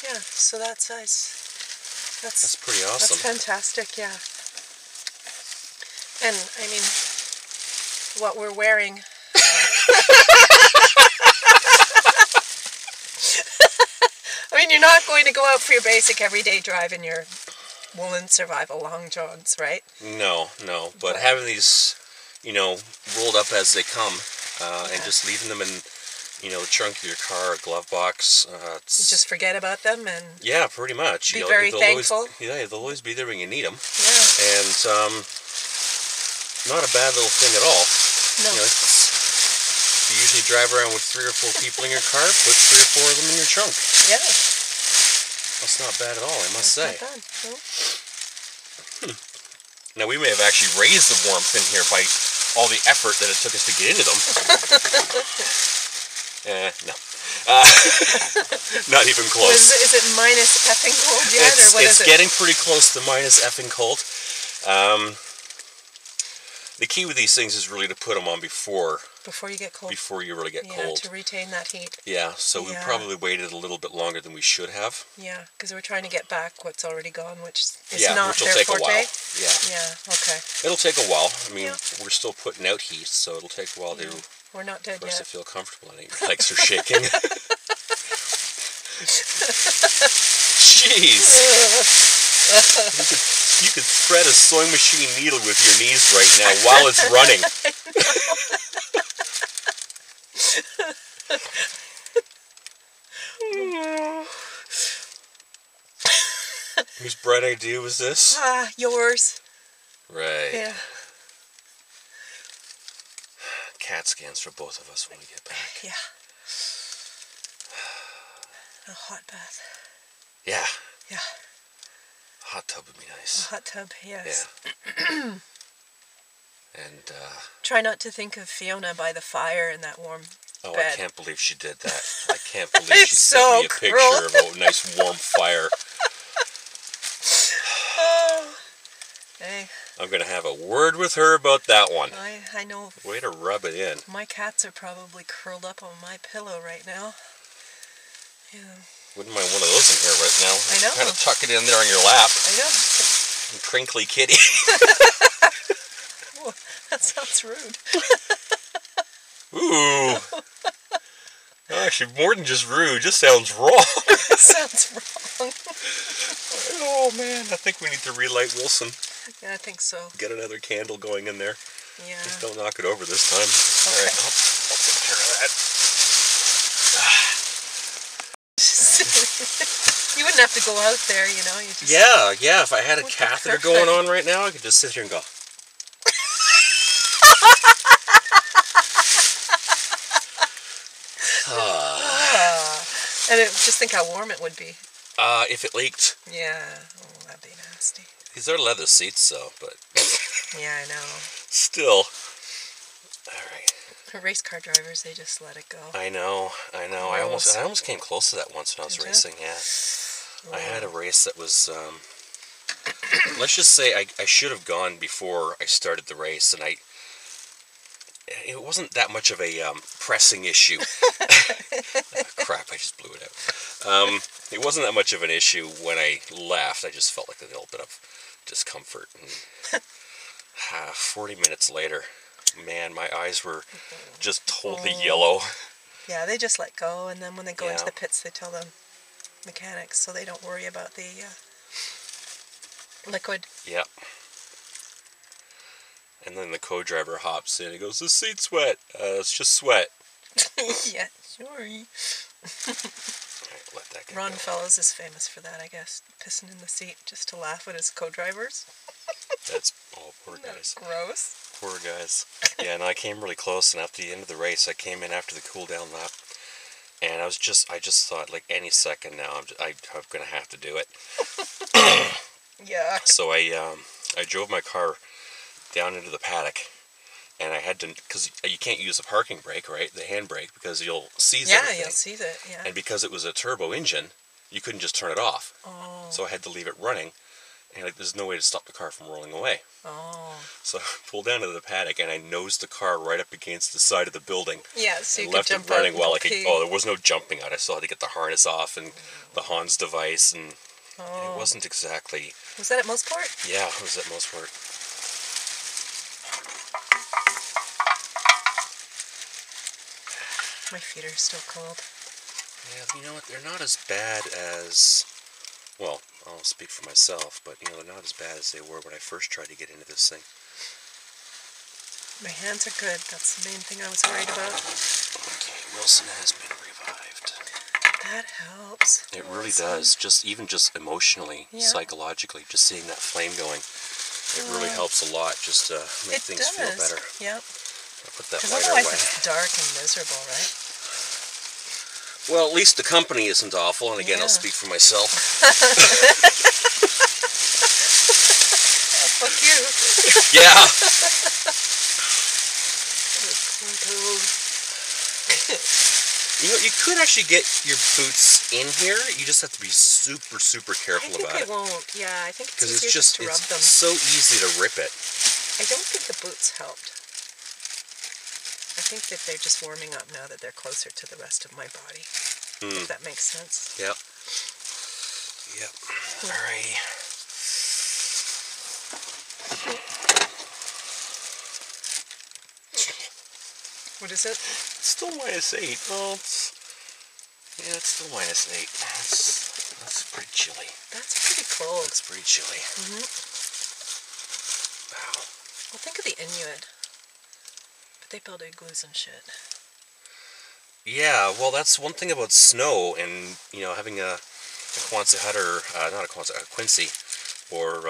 Yeah, so that size. That's pretty awesome. That's fantastic, yeah. And, I mean, what we're wearing... I mean, you're not going to go out for your basic everyday drive in your woolen survival long johns, right? No. But having these, you know, rolled up as they come, and just leaving them in, you know, the trunk of your car or glove box. You just forget about them and... Yeah, pretty much. Be very thankful. They'll always be there when you need them. Yeah. And not a bad little thing at all. No. You know, you usually drive around with 3 or 4 people in your car, put 3 or 4 of them in your trunk. Yeah. That's not bad at all, I must say. Not bad. No. Now, we may have actually raised the warmth in here by all the effort that it took us to get into them. No. Not even close. Is it minus effing cold yet, or what is it? It's getting pretty close to minus effing cold. The key with these things is really to put them on before you get cold. Before you really get Yeah, cold. to retain that heat. Yeah, so we probably waited a little bit longer than we should have. Yeah, because we're trying to get back what's already gone, which is which not will their take forte. a while. Yeah. Yeah, okay. It'll take a while. I mean, we're still putting out heat, so it'll take a while We're not dead for us to yet. feel comfortable in it. Your legs are shaking. Jeez. You could thread a sewing machine needle with your knees right now while it's running. Whose bright idea was this? Yours. Right. Yeah. CAT scans for both of us when we get back. Yeah. A hot bath. Yeah. Yeah. Hot tub would be nice. A hot tub, yes. Yeah. And, try not to think of Fiona by the fire in that warm bed. I can't believe she did that. I can't believe she It's sent so me a cruel. picture of a nice warm fire. Hey. I'm going to have a word with her about that one. I know. Way to rub it in. My cats are probably curled up on my pillow right now. Yeah. Wouldn't mind one of those in here right now. I know. Kind of tuck it in there on your lap. I know. Crinkly kitty. Oh, that sounds rude. Ooh. Actually, more than just rude, just sounds wrong. That sounds wrong. Oh man, I think we need to relight Wilson. Yeah, I think so. Get another candle going in there. Yeah. Just don't knock it over this time. Okay. Alright, I'll take care of that. You wouldn't have to go out there, you know. You just Yeah, if I had a catheter going on right now, I could just sit here and go. And just think how warm it would be. If it leaked. Yeah. Oh, that'd be nasty. These are leather seats, though, but Yeah, I know. still. Alright. For race car drivers, they just let it go. I know. I almost came close to that once when I was Did ya? racing, yeah. I had a race that was, let's just say I should have gone before I started the race, and it wasn't that much of a pressing issue. Crap, I just blew it out. It wasn't that much of an issue when I left. I just felt like a little bit of discomfort. And 40 minutes later, man, my eyes were just totally yellow. Yeah, they just let go, and then when they go into Yeah. the pits, they tell the mechanics so they don't worry about the liquid. Yep. And then the co-driver hops in and goes, "The seat's wet." It's just sweat. Yeah, sorry. Alright, let that go. Ron Fellows is famous for that, I guess. Pissing in the seat just to laugh at his co-drivers. That's all poor guys. Gross. Poor guys. Yeah, and I came really close, and at the end of the race, I came in after the cool down lap, and I just thought, like, any second now, I'm gonna have to do it. Yeah. So I drove my car down into the paddock, and I had to, because you can't use the parking brake, right, the handbrake, because you'll seize everything. Yeah, you'll seize it. Yeah. And because it was a turbo engine, you couldn't just turn it off. Oh. So I had to leave it running, and like, there's no way to stop the car from rolling away. Oh. So I pulled down to the paddock, and I nosed the car right up against the side of the building. Yeah, so you and could left jump it running out while I and could. pee. Oh, there was no jumping out. I still had to get the harness off and the Hans device, and it wasn't exactly. Was that at Mosport? Yeah, it was at Mosport. My feet are still cold. Yeah, you know what? They're not as bad as. Well, I'll speak for myself, but you know, they're not as bad as they were when I first tried to get into this thing. My hands are good. That's the main thing I was worried about. Okay, Wilson has been revived. That helps. It really does. Just emotionally, psychologically, just seeing that flame going, it really helps a lot. Just to make things feel better. Yep. I'll put that Because lighter otherwise away. it's dark and miserable, right? Well, at least the company isn't awful, and again, I'll speak for myself. Oh, fuck you. Yeah. You know, you could actually get your boots in here. You just have to be super, super careful about it. I think they won't. Yeah, I think it's easier Because just to rub them. It's so easy to rip it. I don't think the boots helped. I think that they're just warming up now that they're closer to the rest of my body. If that makes sense. Yep. Yep. Alrighty. What is it? It's still -8. Well, yeah, it's still -8. That's pretty chilly. That's pretty cold. That's pretty chilly. Wow. Well, think of the Inuit. But they build igloos and shit. Yeah, well, that's one thing about snow, and you know, having a Quonset hut or not a Quonset, a Quincy, or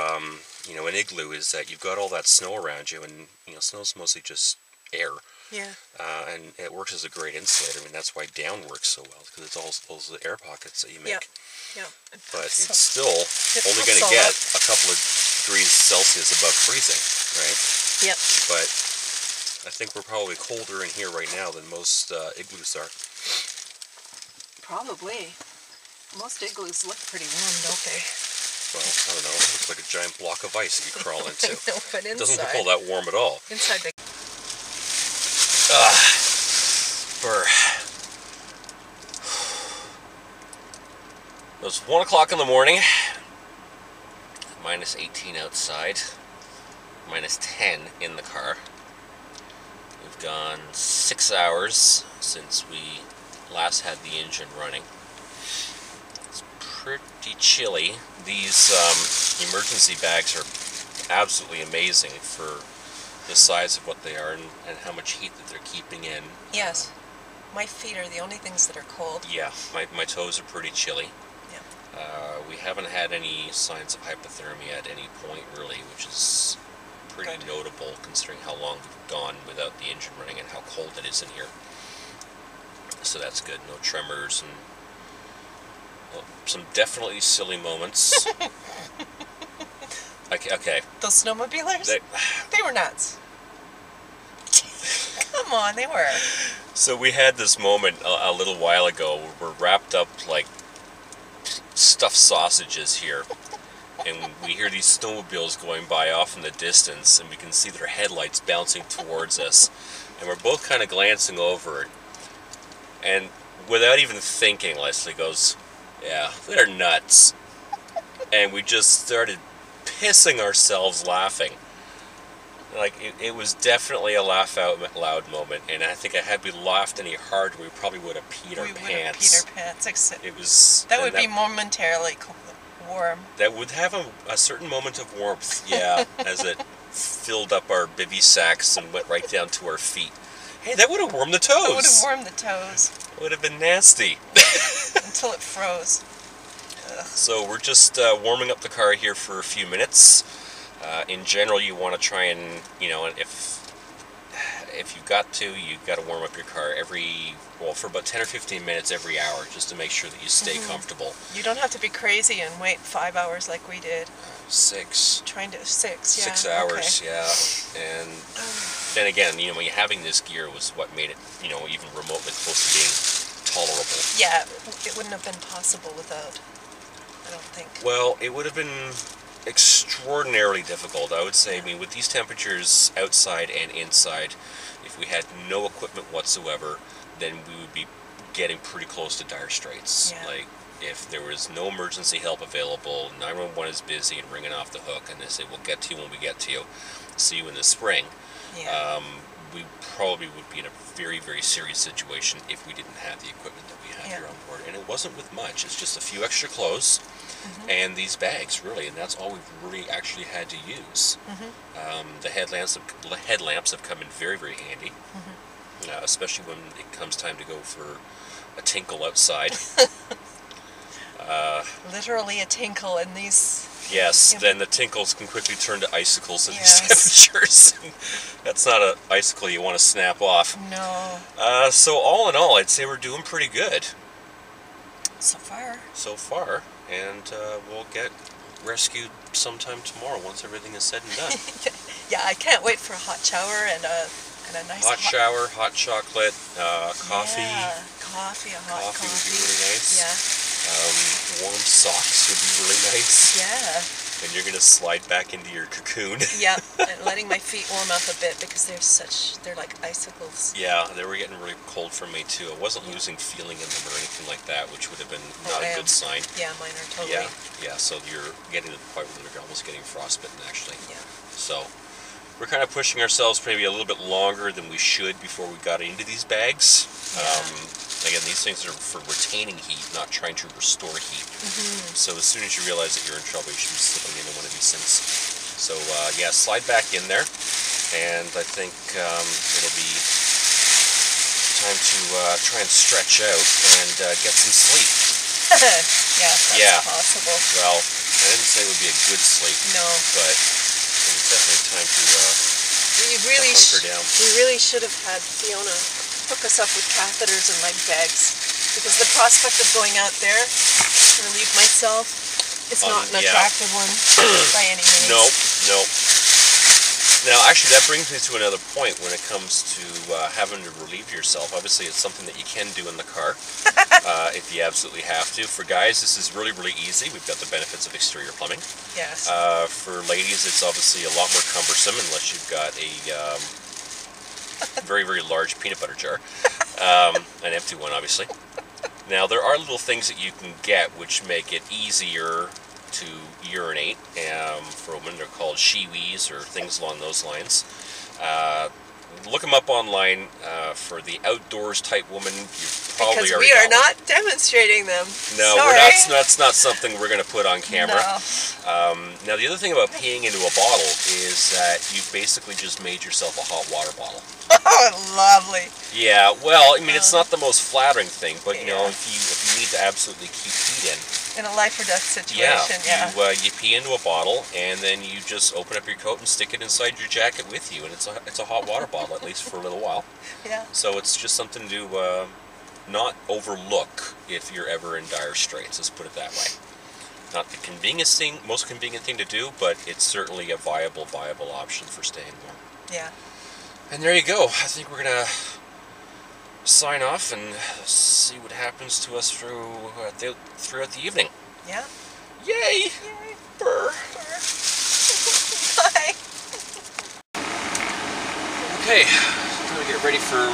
you know, an igloo, is that you've got all that snow around you, and you know, snow's mostly just air. Yeah. And it works as a great insulator. I mean, that's why down works so well, because it's all those air pockets that you make. Yep. Yep. But it's still only going to get a couple of degrees Celsius above freezing, right? Yep. But I think we're probably colder in here right now than most igloos are. Probably. Most igloos look pretty warm, don't they? Well, I don't know. It looks like a giant block of ice that you crawl into. I know, but inside, it doesn't look all that warm at all. Inside the... Brr. It was 1 o'clock in the morning. -18 outside. -10 in the car. We've gone 6 hours since we last had the engine running. It's pretty chilly. These emergency bags are absolutely amazing for the size of what they are and how much heat that they're keeping in. Yes. My feet are the only things that are cold. Yeah, my toes are pretty chilly. Yeah. We haven't had any signs of hypothermia at any point, really, which is pretty notable considering how long we've gone without the engine running and how cold it is in here. So that's good. No tremors and some definitely silly moments. Okay. Those snowmobilers? They were nuts. Come on, they were. So we had this moment a little while ago where we're wrapped up like stuffed sausages here. And we hear these snowmobiles going by off in the distance, and we can see their headlights bouncing towards us. And we're both kind of glancing over it. And without even thinking, Leslie goes, "Yeah, they're nuts." And we just started pissing ourselves laughing. Like, it was definitely a laugh out loud moment, and I think had we laughed any harder, we probably would have peed our pants. We would have peed our pants, except it was... That would be momentarily warm. That would have a certain moment of warmth, yeah, as it filled up our bivy sacks and went right down to our feet. Hey, that would have warmed the toes! It would have warmed the toes. It would have been nasty. Until it froze. Ugh. So we're just warming up the car here for a few minutes. In general, you want to try and, you know, if if you've got to, you've got to warm up your car for about 10 or 15 minutes every hour, just to make sure that you stay comfortable. You don't have to be crazy and wait 5 hours like we did. 6. Trying to 6, yeah. 6 hours, okay. yeah. And then again, when you're having this gear was what made it, even remotely close to being tolerable. Yeah, it wouldn't have been possible without, I don't think. Well, it would have been extraordinarily difficult, I would say. I mean, with these temperatures outside and inside, if we had no equipment whatsoever, then we would be getting pretty close to dire straits. Yeah. Like, if there was no emergency help available, 911 is busy and ringing off the hook, and they say, we'll get to you when we get to you. See you in the spring. Yeah. We probably would be in a very, very serious situation if we didn't have the equipment that we have here on board. And it wasn't with much. It's just a few extra clothes and these bags, really, and that's all we've really actually had to use. The headlamps have come in very, very handy, especially when it comes time to go for a tinkle outside. Literally a tinkle in these. Yes, then the tinkles can quickly turn to icicles at these temperatures. That's not an icicle you want to snap off. No. So all in all, I'd say we're doing pretty good. So far. So far. And we'll get rescued sometime tomorrow once everything is said and done. Yeah, I can't wait for a hot shower and a nice hot shower, hot chocolate, coffee. Yeah, coffee, a hot coffee. Would be really nice. Yeah. Warm socks would be really nice. Yeah. And you're going to slide back into your cocoon. Yeah, and letting my feet warm up a bit because they're like icicles. Yeah, they were getting really cold for me too. I wasn't losing feeling in them or anything like that, which would have been not a good sign. Yeah, mine are totally. Yeah, so you're getting to the point where you're almost getting frostbitten actually. Yeah. So we're kind of pushing ourselves maybe a little bit longer than we should before we got into these bags. Again, these things are for retaining heat, not trying to restore heat. So as soon as you realize that you're in trouble, you should be slipping into one of these things. So yeah, slide back in there, and I think it'll be time to try and stretch out and get some sleep. Yeah, that's possible. Well, I didn't say it would be a good sleep. No. But it's definitely time to hunker down. We really should have had Fiona hook us up with catheters and leg bags, because the prospect of going out there to relieve myself is not an attractive one by any means. Nope. Now, actually, that brings me to another point when it comes to having to relieve yourself. Obviously, it's something that you can do in the car if you absolutely have to. For guys, this is really, really easy. We've got the benefits of exterior plumbing. Yes. For ladies, it's obviously a lot more cumbersome unless you've got a very, very large peanut butter jar. An empty one, obviously. Now, there are little things that you can get which make it easier to urinate. For women, they're called shiwis or things along those lines. Look them up online. For the outdoors type woman, you probably because we are not demonstrating them. No, sorry. we're not. That's not something we're going to put on camera. No. Now, the other thing about peeing into a bottle is that you've basically just made yourself a hot water bottle. Oh, lovely. Yeah, well, I mean, it's not the most flattering thing, but you know, if you need to absolutely keep heat in a life or death situation, you pee into a bottle, and then you just open up your coat and stick it inside your jacket with you, and it's a hot water bottle, at least for a little while. Yeah. So it's just something to not overlook if you're ever in dire straits. Let's put it that way. Not the most convenient thing to do, but it's certainly a viable option for staying warm. Yeah. And there you go. I think we're gonna sign off and see what happens to us throughout the evening. Yeah. Yay! Yay. Brr. Bye. Okay, time to get ready for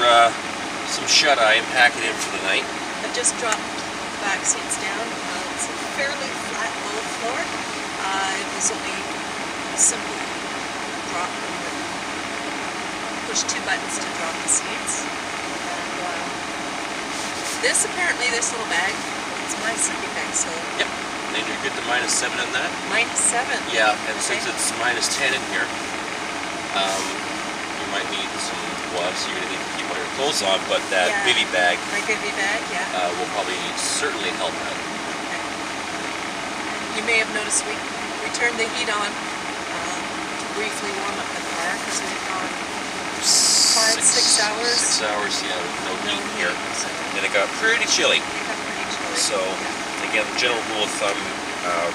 some shut-eye and pack it in for the night. I just dropped the back seats down. It's a fairly flat, low floor. It was only a simple drop. Push 2 buttons to drop the seats. And this little bag is my sleeping bag, so... Yep, and you're good to -7 on that? -7? Yeah, and since it's -10 in here, you might need some gloves. You're going to need to keep all your clothes on, but that bivy bag... My bivy bag, will probably certainly help out. Okay. You may have noticed we turned the heat on to briefly warm up the car because we've gone 6 hours. 6 hours, yeah, with no heat here. So And it got pretty chilly. it got pretty chilly. So, again, general rule of thumb,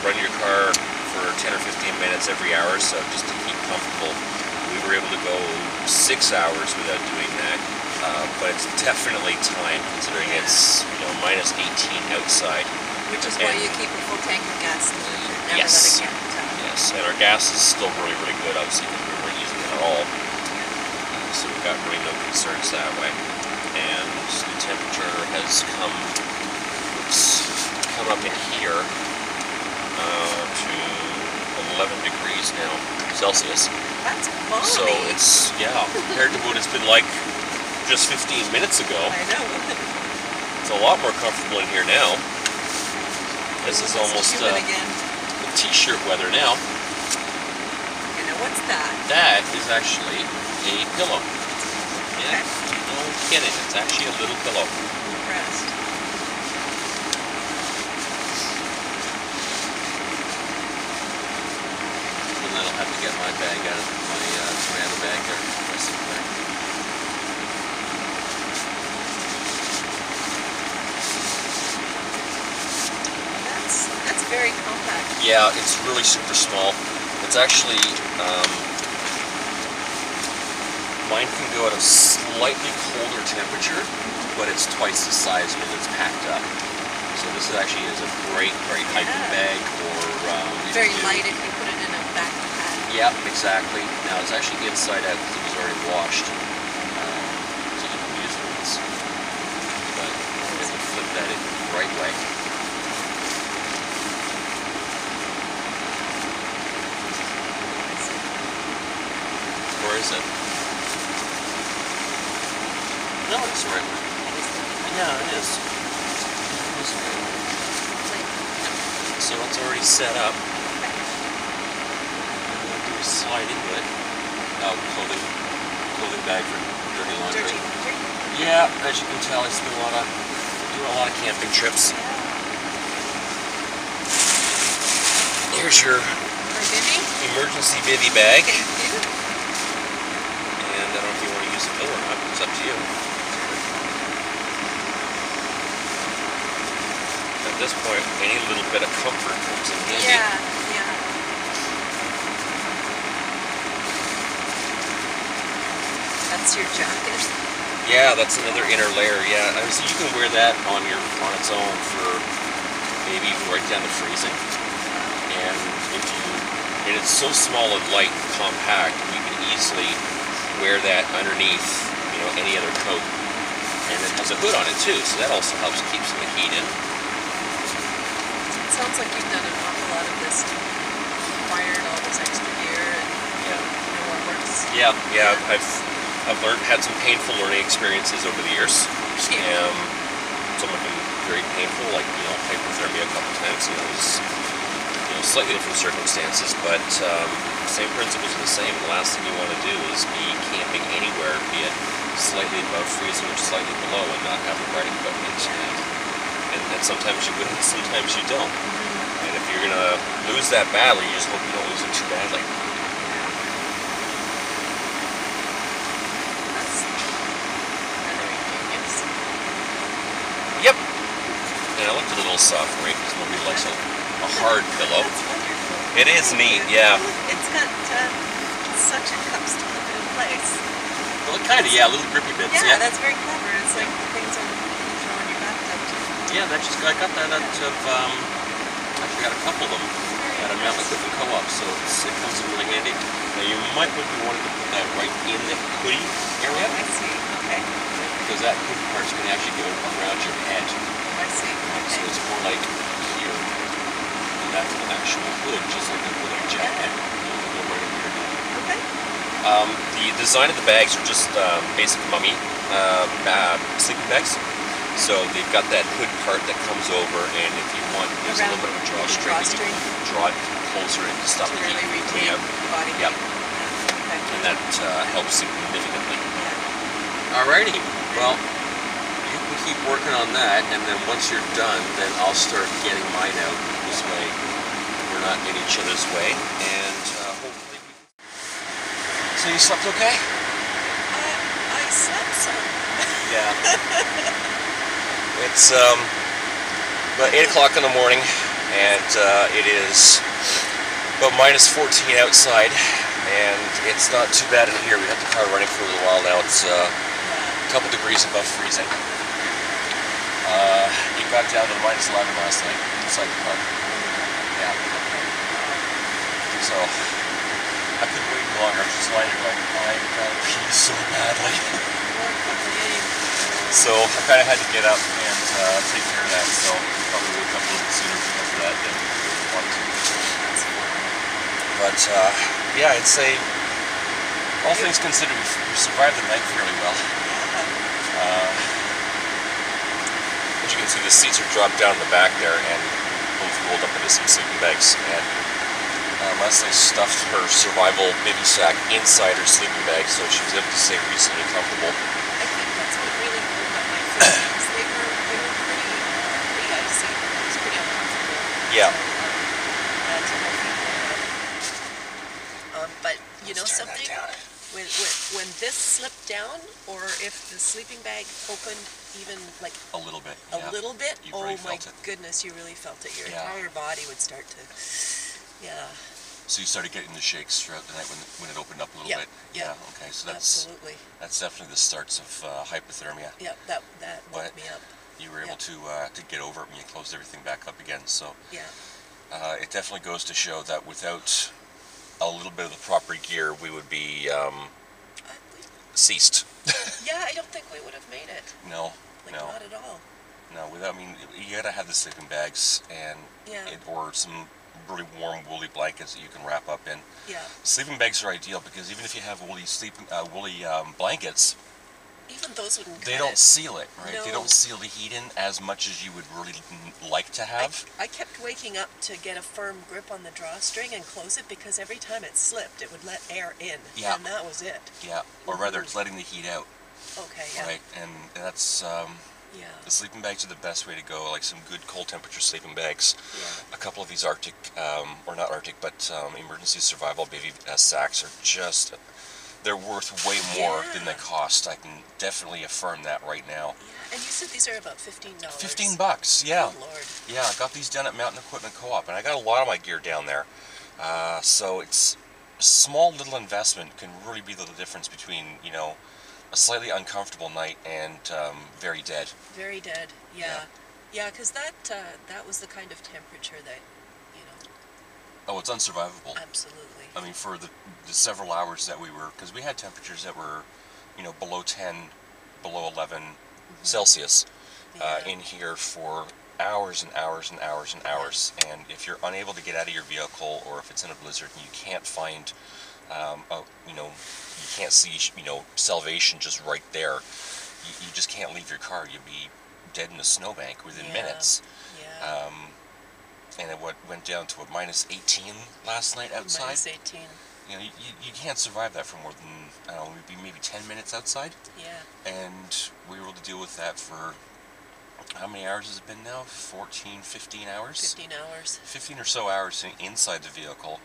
run your car for 10 or 15 minutes every hour, so just to keep comfortable. We were able to go 6 hours without doing that, but it's definitely time, considering it's minus 18 outside. Which is why you keep a full tank of gas in the winter. Never Yes. let it get Yes, and our gas is still really, really good, obviously, because we weren't using it at all. So we've got really no concerns that way. And the temperature has come up in here to 11 degrees now, Celsius. That's balmy. So it's, compared to what it's been like just 15 minutes ago, I know. it's a lot more comfortable in here now. This is almost again. t-shirt weather now. You know, what's that? That is actually a pillow. Yeah, no kidding. It's actually a little pillow. Impressed. And then I'll have to get my bag out of my tomato bag there. Recipe bag. That's very compact. Yeah, it's really super small. It's actually, mine can go at a slightly colder temperature, but it's twice the size when it's packed up. So this actually is a great hiking bag, or Very light if you put it in a backpack. Yeah, exactly. Now it's actually inside out because it was already washed, so you can use it. But I'm able to flip that in the right way. Or is it? No, it's the right one. Yeah, it is. It is the right one. So it's already set up. All I'm going to do is slide into it. Oh, clothing bag for dirty laundry. Yeah, as you can tell, I do a lot of camping trips. Here's your emergency bivy bag. And I don't know if you want to use a pill or not, it's up to you. At this point, any little bit of comfort comes in handy. Yeah. That's your jacket? Yeah, that's another inner layer, yeah. So you can wear that on its own for maybe right down to freezing. And it's so small and light and compact, you can easily wear that underneath, any other coat. And it has a hood on it too, so that also helps keep some of the heat in. It sounds like you've done an awful lot of this to acquire all this extra gear and know what works. Yeah, I've had some painful learning experiences over the years. Some of them very painful, like hypothermia a couple times. It was slightly different circumstances, but same principles are the same. The last thing you want to do is be camping anywhere, be it slightly above freezing or slightly below, and not have the right equipment. And sometimes you win, sometimes you don't. And if you're gonna lose that battle, you just hope you don't lose it too badly. Yep. And I looked a little soft, right? Because nobody likes a hard pillow. It is neat, yeah. It's got suction cups to keep it in place. Well, kind of, little grippy bits. Yeah, that's very clever. It's like things on your bathtub. Yeah, I got that out of, actually got a couple of them at a Mountain Clifton Co-op, so it comes in really handy. Now you might be wanting to put that right in the hoodie area. I see, okay. Because that hood part's going to actually go around your head. I see, okay. So it's more like here. And that's an actual hood, just like a hood jacket. It'll go right over your head. Okay. The design of the bags are just basic mummy sleeping bags. So they've got that hood part that comes over, and if you want, there's a little bit of a drawstring. You can draw it closer and stop the heat from coming out. Body yep. Okay. And that helps significantly. Alrighty. Well, you can keep working on that, and then once you're done, then I'll start getting mine out. This way, we're not in each other's way, and hopefully. So you slept okay? I he slept some. Yeah. It's about 8 o'clock in the morning, and it is about -14 outside, and it's not too bad in here. We had the car running for a little while now. It's a couple degrees above freezing. It got down to -11 last night inside the car. Yeah. So I couldn't wait any longer. I was just lying there going, I gotta pee so badly. So I kind of had to get up and take care of that. So probably woke up a little bit sooner because of that than I wanted to. But yeah, I'd say all things considered, we survived the night fairly well. As you can see, the seats are dropped down in the back there and both rolled up into some sleeping bags. And Leslie stuffed her survival bivy sack inside her sleeping bag so she was able to stay reasonably comfortable. I think that's what really warmed up my feet because they were pretty icy. It was pretty uncomfortable. Yeah. But you know Let's turn something? that down. When this slipped down, or if the sleeping bag opened even like A little bit. a little bit, You've oh really my felt it. goodness, you really felt it. Your Yeah. entire body would start to, yeah. So you started getting the shakes throughout the night when it opened up a little Yep, bit. yep, Yeah. Okay. So absolutely. that's definitely the starts of hypothermia. Yeah, that woke But me up. you were able to get over it when you closed everything back up again. So Yeah. it definitely goes to show that without a little bit of the proper gear, we would be ceased. Yeah, I don't think we would have made it. No. Like, No. not at all. No. Without. I mean, you gotta have the sleeping bags and Yeah. or some really warm woolly blankets that you can wrap up in. Yeah. Sleeping bags are ideal because even if you have woolly blankets, Even those wouldn't they cut don't it. seal it, right? They No. don't seal the heat in as much as you would really like to have. I kept waking up to get a firm grip on the drawstring and close it because every time it slipped, it would let air in. Yeah. And that was it. Yeah, or rather, it's letting the heat out, Okay, yeah. right? And that's Yeah. the sleeping bags are the best way to go. Like some good cold temperature sleeping bags. Yeah. A couple of these Arctic, or not Arctic, but emergency survival bivy sacks are just. They're worth way more than they cost. I can definitely affirm that right now. Yeah. And you said these are about $15. $15, yeah. Good Lord. Yeah, I got these down at Mountain Equipment Co-op, and I got a lot of my gear down there. So it's a small little investment can really be the difference between, you know, a slightly uncomfortable night and very dead. Very dead. Yeah. Yeah, because that was the kind of temperature that, you know. Oh, it's unsurvivable. Absolutely. I mean, for the several hours that we were, because we had temperatures that were, you know, below 10, below 11 Celsius in here for hours and hours and hours and hours. And if you're unable to get out of your vehicle, or if it's in a blizzard and you can't find, you know, you can't see, you know, salvation just right there, you just can't leave your car. You'll be dead in a snowbank within minutes. Yeah. And it went down to a -18 last night outside. -18. You know, you can't survive that for more than, I don't know, maybe 10 minutes outside. Yeah. And we were able to deal with that for, how many hours has it been now? 14, 15 hours? 15 hours. 15 or so hours inside the vehicle.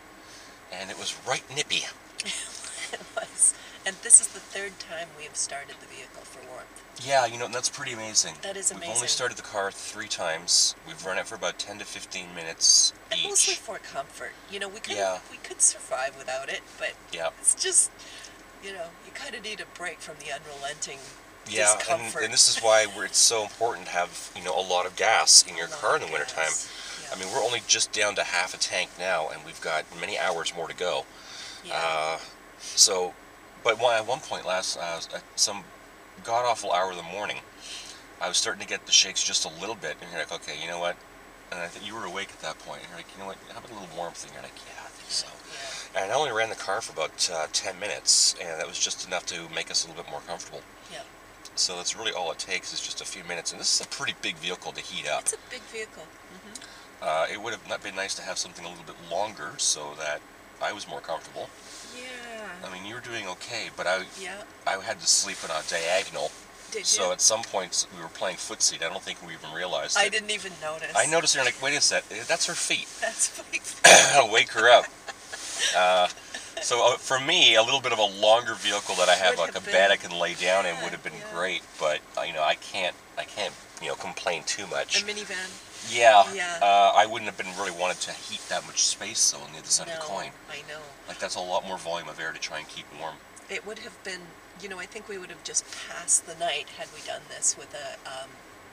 And it was right nippy. It was. And this is the third time we have started the vehicle for warmth. Yeah, you know, and that's pretty amazing. That is amazing. We've only started the car 3 times. We've run it for about 10 to 15 minutes and each. mostly for comfort. You know, we could survive without it, but it's just, you know, you kind of need a break from the unrelenting discomfort. And this is why it's so important to have, you know, a lot of gas in your car in the wintertime. Yeah. I mean, we're only just down to half a tank now, and we've got many hours more to go. Yeah. But at one point at some god-awful hour of the morning, I was starting to get the shakes just a little bit, and you're like, okay, you know what? And I think you were awake at that point, and you're like, you know what, how about a little warmth? And you're like, yeah, I think so. Yeah. And I only ran the car for about 10 minutes, and that was just enough to make us a little bit more comfortable. Yeah. So that's really all it takes, is just a few minutes, and this is a pretty big vehicle to heat up. It's a big vehicle. Mm-hmm. It would have been nice to have something a little bit longer so that I was more comfortable. Yeah. I mean, you were doing okay, but I had to sleep on a diagonal. Did you? So at some points we were playing footseat. I don't think we even realized it. I didn't even notice. I noticed her and like, wait a sec, that's her feet. That's funny. I'll wake her up. So for me, a little bit of a longer vehicle that I have Would like a have bed I been- can lay down in yeah, would have been yeah. great, but you know, I can't complain too A much. minivan. Yeah, Yeah. I wouldn't have been really wanted to heat that much space though on the other side of the coin. I know. Like that's a lot more volume of air to try and keep warm. It would have been, you know, I think we would have just passed the night had we done this with a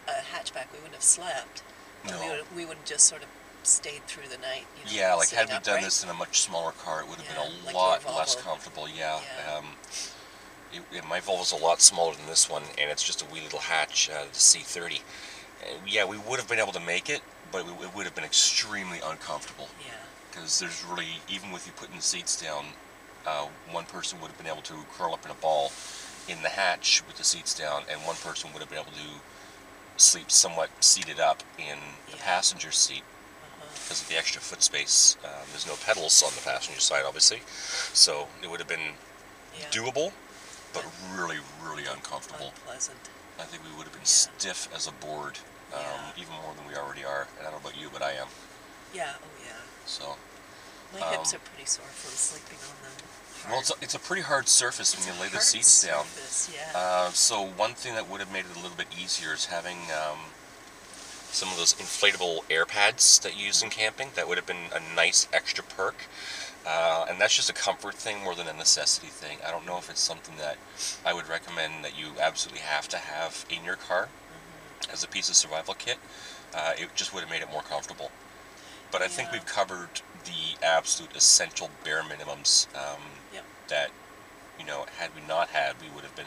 hatchback. We wouldn't have slept. No. We would have just sort of stayed through the night. You know, Yeah, like had sitting we done upright. this in a much smaller car, it would have Yeah, been a like lot your less Volvo. comfortable. Yeah. Yeah. My Volvo's a lot smaller than this one, and it's just a wee little hatch, the C30. Yeah, we would have been able to make it, but it would have been extremely uncomfortable. Yeah. Because there's really, even with you putting the seats down, one person would have been able to curl up in a ball in the hatch with the seats down, and one person would have been able to sleep somewhat seated up in the passenger seat. Because of the extra foot space, there's no pedals on the passenger side, obviously, so it would have been doable, but really, really uncomfortable. Unpleasant. I think we would have been stiff as a board, even more than we already are. And I don't know about you, but I am. Yeah. Oh yeah. So. My hips are pretty sore from sleeping on them. Well, it's a pretty hard surface when you lay the seats down. So one thing that would have made it a little bit easier is having some of those inflatable air pads that you use in camping. That would have been a nice extra perk. And that's just a comfort thing more than a necessity thing. I don't know if it's something that I would recommend that you absolutely have to have in your car as a piece of survival kit. It just would have made it more comfortable. But I think we've covered the absolute essential bare minimums that, you know, had we not had, we would have been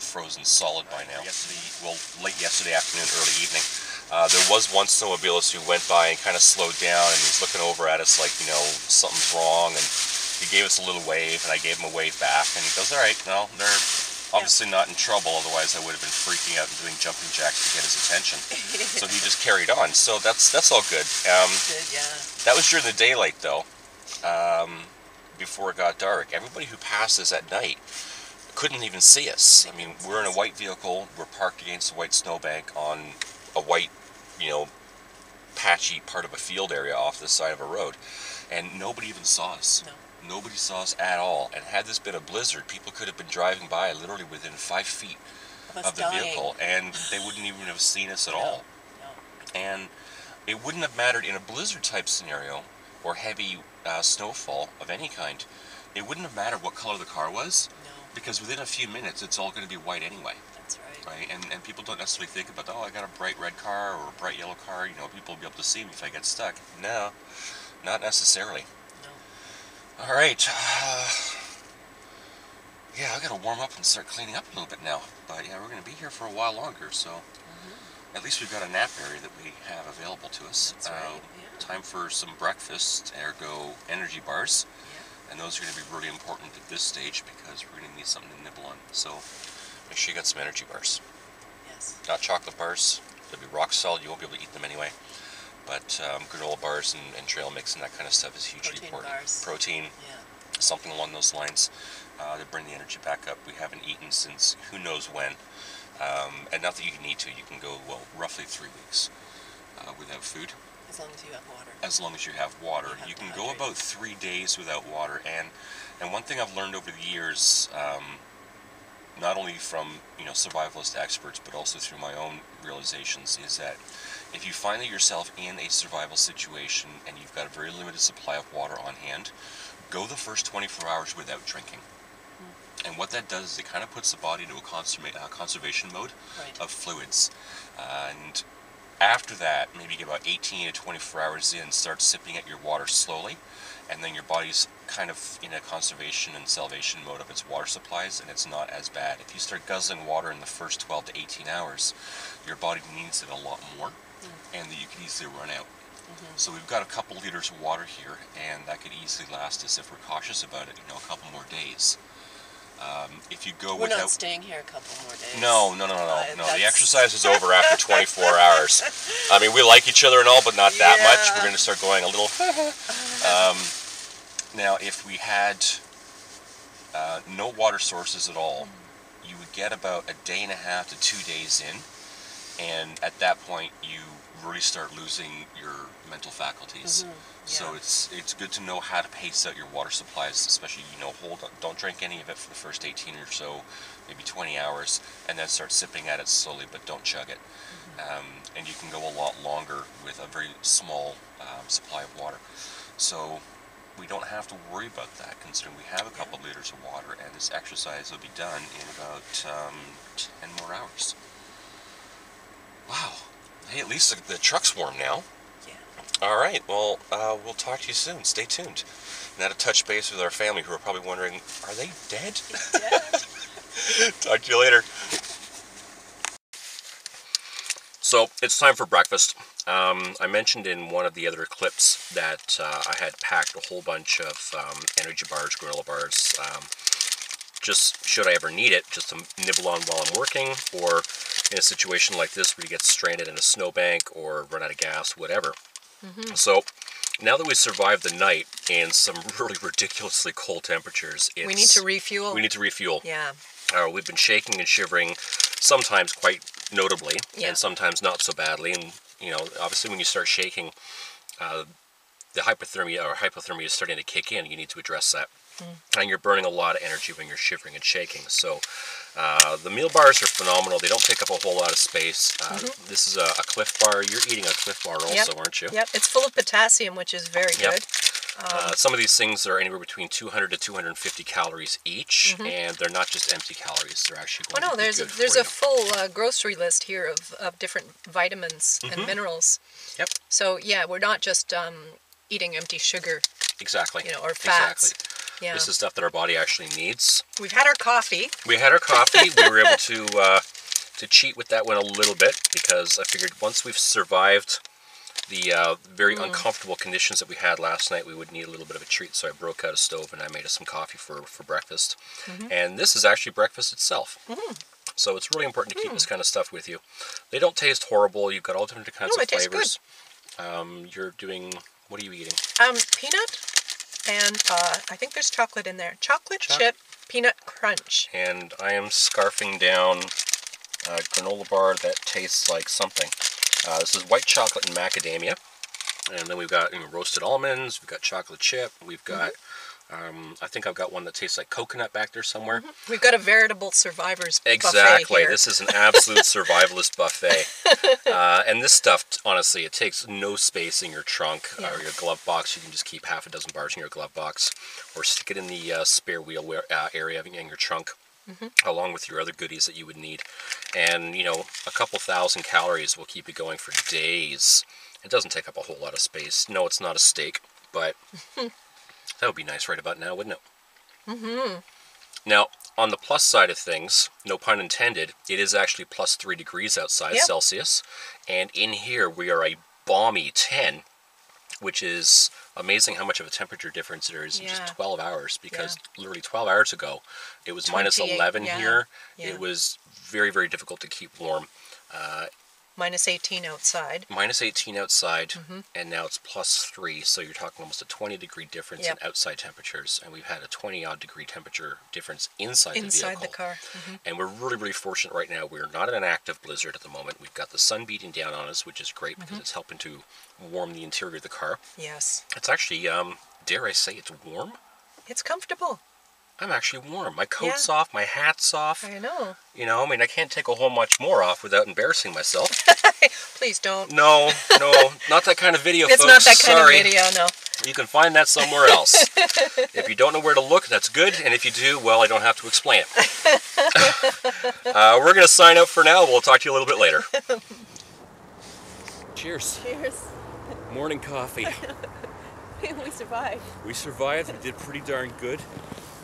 frozen solid by now. Late yesterday afternoon, early evening, there was one snowmobilist who went by and kind of slowed down, and he's looking over at us like, you know, something's wrong, and he gave us a little wave, and I gave him a wave back, and he goes, all right, no, they're obviously not in trouble, otherwise I would have been freaking out and doing jumping jacks to get his attention. So he just carried on, so that's all good. That was during the daylight, though, before it got dark. Everybody who passes at night couldn't even see us. I mean, we're in a white vehicle, we're parked against a white snowbank on a white, you know, patchy part of a field area off the side of a road, and nobody even saw us. No. Nobody saw us at all. And had this been a blizzard, people could have been driving by literally within 5 feet of the vehicle, and they wouldn't even have seen us at all. No. And it wouldn't have mattered in a blizzard type scenario or heavy snowfall of any kind. It wouldn't have mattered what color the car was, because within a few minutes it's all going to be white anyway. That's right. Right? And people don't necessarily think about, oh, I got a bright red car or a bright yellow car, you know, people will be able to see me if I get stuck. No, not necessarily. No. All right. Yeah, I got to warm up and start cleaning up a little bit now. But yeah, we're going to be here for a while longer, so at least we've got a nap area that we have available to us. That's right. Time for some breakfast, ergo energy bars. And those are going to be really important at this stage because we're going to need something to nibble on. So make sure you got some energy bars. Yes. Not chocolate bars. They'll be rock solid. You won't be able to eat them anyway. But granola bars and trail mix and that kind of stuff is hugely important. Bars. Protein. Something along those lines to bring the energy back up. We haven't eaten since who knows when. And not that you need to. You can go, well, roughly 3 weeks without food. As long as you have water. As long as you have water. You can go about 3 days without water. And one thing I've learned over the years, not only from, you know, survivalist experts, but also through my own realizations, is that if you find that yourself in a survival situation and you've got a very limited supply of water on hand, go the first 24 hours without drinking. And what that does is it kind of puts the body into a conservation mode of fluids. And after that, maybe get about 18 to 24 hours in, start sipping at your water slowly, and then your body's kind of in a conservation and salvation mode of its water supplies, and it's not as bad. If you start guzzling water in the first 12 to 18 hours, your body needs it a lot more, and that you can easily run out. So we've got a couple liters of water here, and that could easily last us, if we're cautious about it, you know, a couple more days. If you go We're not staying here a couple more days. No. The exercise is over after 24 hours. I mean, we like each other and all, but not that much. We're going to start going a little. Now, if we had no water sources at all, you would get about a day and a half to 2 days in, and at that point, you really start losing your mental faculties. Yeah. So it's good to know how to pace out your water supplies, especially, you know, don't drink any of it for the first 18 or so, maybe 20 hours, and then start sipping at it slowly, but don't chug it. And you can go a lot longer with a very small supply of water. So we don't have to worry about that, considering we have a couple liters of water, and this exercise will be done in about 10 more hours. Wow. Hey, at least the truck's warm now. Yeah. All right. Well, we'll talk to you soon. Stay tuned. Now to touch base with our family, who are probably wondering, are they dead? Dead. Talk to you later. So it's time for breakfast. I mentioned in one of the other clips that I had packed a whole bunch of energy bars, granola bars, just should I ever need it, just to nibble on while I'm working, or in a situation like this where you get stranded in a snowbank or run out of gas, whatever. So now that we survived the night in some really ridiculously cold temperatures, We need to refuel. We need to refuel. Yeah. We've been shaking and shivering, sometimes quite notably, Yeah. and sometimes not so badly. And you know, obviously, when you start shaking, the hypothermia is starting to kick in. You need to address that, and you're burning a lot of energy when you're shivering and shaking. So, the meal bars are phenomenal. They don't take up a whole lot of space. This is a Cliff Bar. You're eating a Cliff Bar also, aren't you? Yep. It's full of potassium, which is very good. Some of these things are anywhere between 200 to 250 calories each, and they're not just empty calories. They're actually going to be good for there's you. a full grocery list here of different vitamins and minerals. Yep. So yeah, we're not just eating empty sugar. Exactly. You know, or fats. Exactly. Yeah. This is stuff that our body actually needs. We've had our coffee. We had our coffee. We were able to cheat with that one a little bit, because I figured once we've survived the very uncomfortable conditions that we had last night, we would need a little bit of a treat. So I broke out a stove and I made us some coffee for breakfast. And this is actually breakfast itself. So it's really important to keep this kind of stuff with you. They don't taste horrible. You've got all different kinds of flavors. You're doing, what are you eating? Peanut, and I think there's chocolate in there. Chocolate chip peanut crunch. And I am scarfing down a granola bar that tastes like something. This is white chocolate and macadamia. And then we've got roasted almonds, we've got chocolate chip, we've got, I think I've got one that tastes like coconut back there somewhere. We've got a veritable survivor's buffet Exactly. here. This is an absolute survivalist buffet. And this stuff, honestly, it takes no space in your trunk or your glove box. You can just keep half a dozen bars in your glove box, or stick it in the spare wheel area in your trunk, along with your other goodies that you would need. And, you know, a couple thousand calories will keep you going for days. It doesn't take up a whole lot of space. No, it's not a steak, but that would be nice right about now, wouldn't it? Now, on the plus side of things, no pun intended, it is actually plus 3 degrees outside Celsius. And in here, we are a balmy 10, which is amazing how much of a temperature difference there is in just 12 hours, because literally 12 hours ago, it was minus 11 here. It was very, very difficult to keep warm. Minus 18 outside. Minus 18 outside, and now it's plus 3, so you're talking almost a 20-degree difference in outside temperatures, and we've had a 20-odd degree temperature difference inside the vehicle. Inside the car. And we're really, really fortunate right now. We're not in an active blizzard at the moment. We've got the sun beating down on us, which is great, because it's helping to warm the interior of the car. Yes. It's actually, dare I say, it's warm? It's comfortable. I'm actually warm. My coat's off, my hat's off. I know. You know, I mean, I can't take a whole much more off without embarrassing myself. Please don't. No, not that kind of video, it's folks. It's not that kind Sorry. of video, no. You can find that somewhere else. If you don't know where to look, that's good. And if you do, well, I don't have to explain it. We're going to sign out for now. We'll talk to you a little bit later. Cheers. Cheers. Morning coffee. We survived. We survived. We did pretty darn good.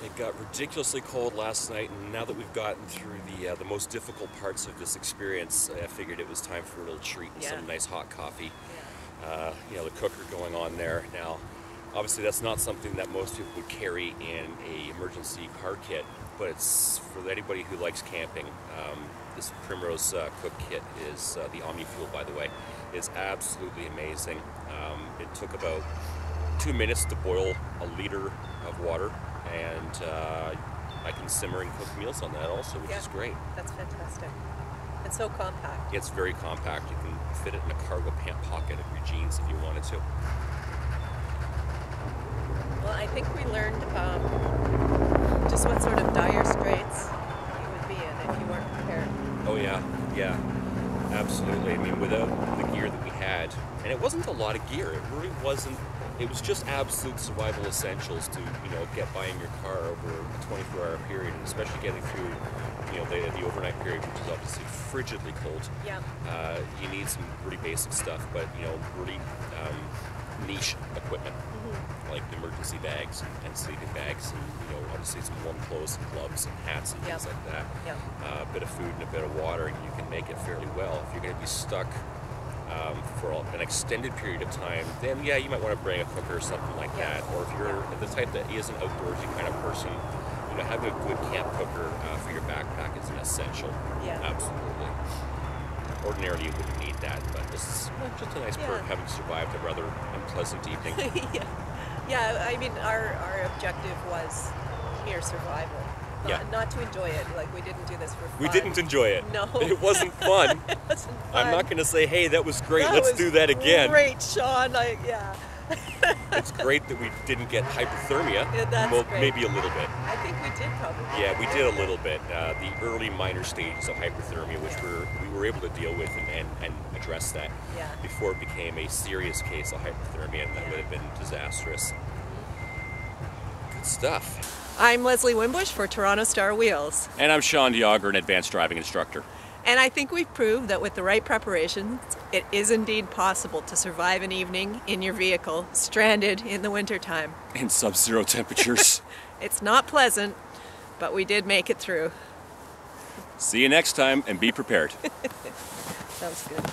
It got ridiculously cold last night, and now that we've gotten through the most difficult parts of this experience, I figured it was time for a little treat and some nice hot coffee. You know, the cooker going on there. Now, obviously that's not something that most people would carry in a emergency car kit, but it's for anybody who likes camping. This Primrose Cook Kit is, the Omni Fuel, by the way, is absolutely amazing. It took about 2 minutes to boil a liter of water, and I can simmer and cook meals on that also, which is great. That's fantastic. It's so compact. It's very compact. You can fit it in a cargo pant pocket of your jeans if you wanted to. Well, I think we learned just what sort of dire straits you would be in if you weren't prepared. Oh yeah, yeah, absolutely. I mean, without the gear that we had, and it wasn't a lot of gear, it really wasn't, it was just absolute survival essentials to, you know, get by in your car over a 24-hour period, and especially getting through, you know, the overnight period, which is obviously frigidly cold. Yeah. You need some really basic stuff, but, you know, really niche equipment, like emergency bags and sleeping bags, and, you know, obviously some warm clothes and gloves and hats and things like that. A bit of food and a bit of water, and you can make it fairly well. If you're going to be stuck for an extended period of time, then yeah, you might want to bring a cooker or something like that. Or if you're the type that is an outdoorsy kind of person, you know, having a good camp cooker for your backpack is an essential. Absolutely. Ordinarily you wouldn't need that, but this is just a nice perk, having survived a rather unpleasant evening. Yeah, I mean, our objective was mere survival. Not to enjoy it. Like, we didn't do this for fun. We didn't enjoy it. No. It wasn't fun. It wasn't fun. I'm not going to say, hey, that was great, let's do that again. Great, Shaun. It's great that we didn't get hypothermia. That's well, great. Maybe a little bit. I think we did probably. Yeah, we did a little bit. The early minor stages of hypothermia, which we were able to deal with and address that before it became a serious case of hypothermia, and that would have been disastrous. Good stuff. I'm Leslie Wimbush for Toronto Star Wheels. And I'm Shaun, an advanced driving instructor. And I think we've proved that with the right preparations, it is indeed possible to survive an evening in your vehicle, stranded in the wintertime. In sub-zero temperatures. It's not pleasant, but we did make it through. See you next time, and be prepared. Sounds good.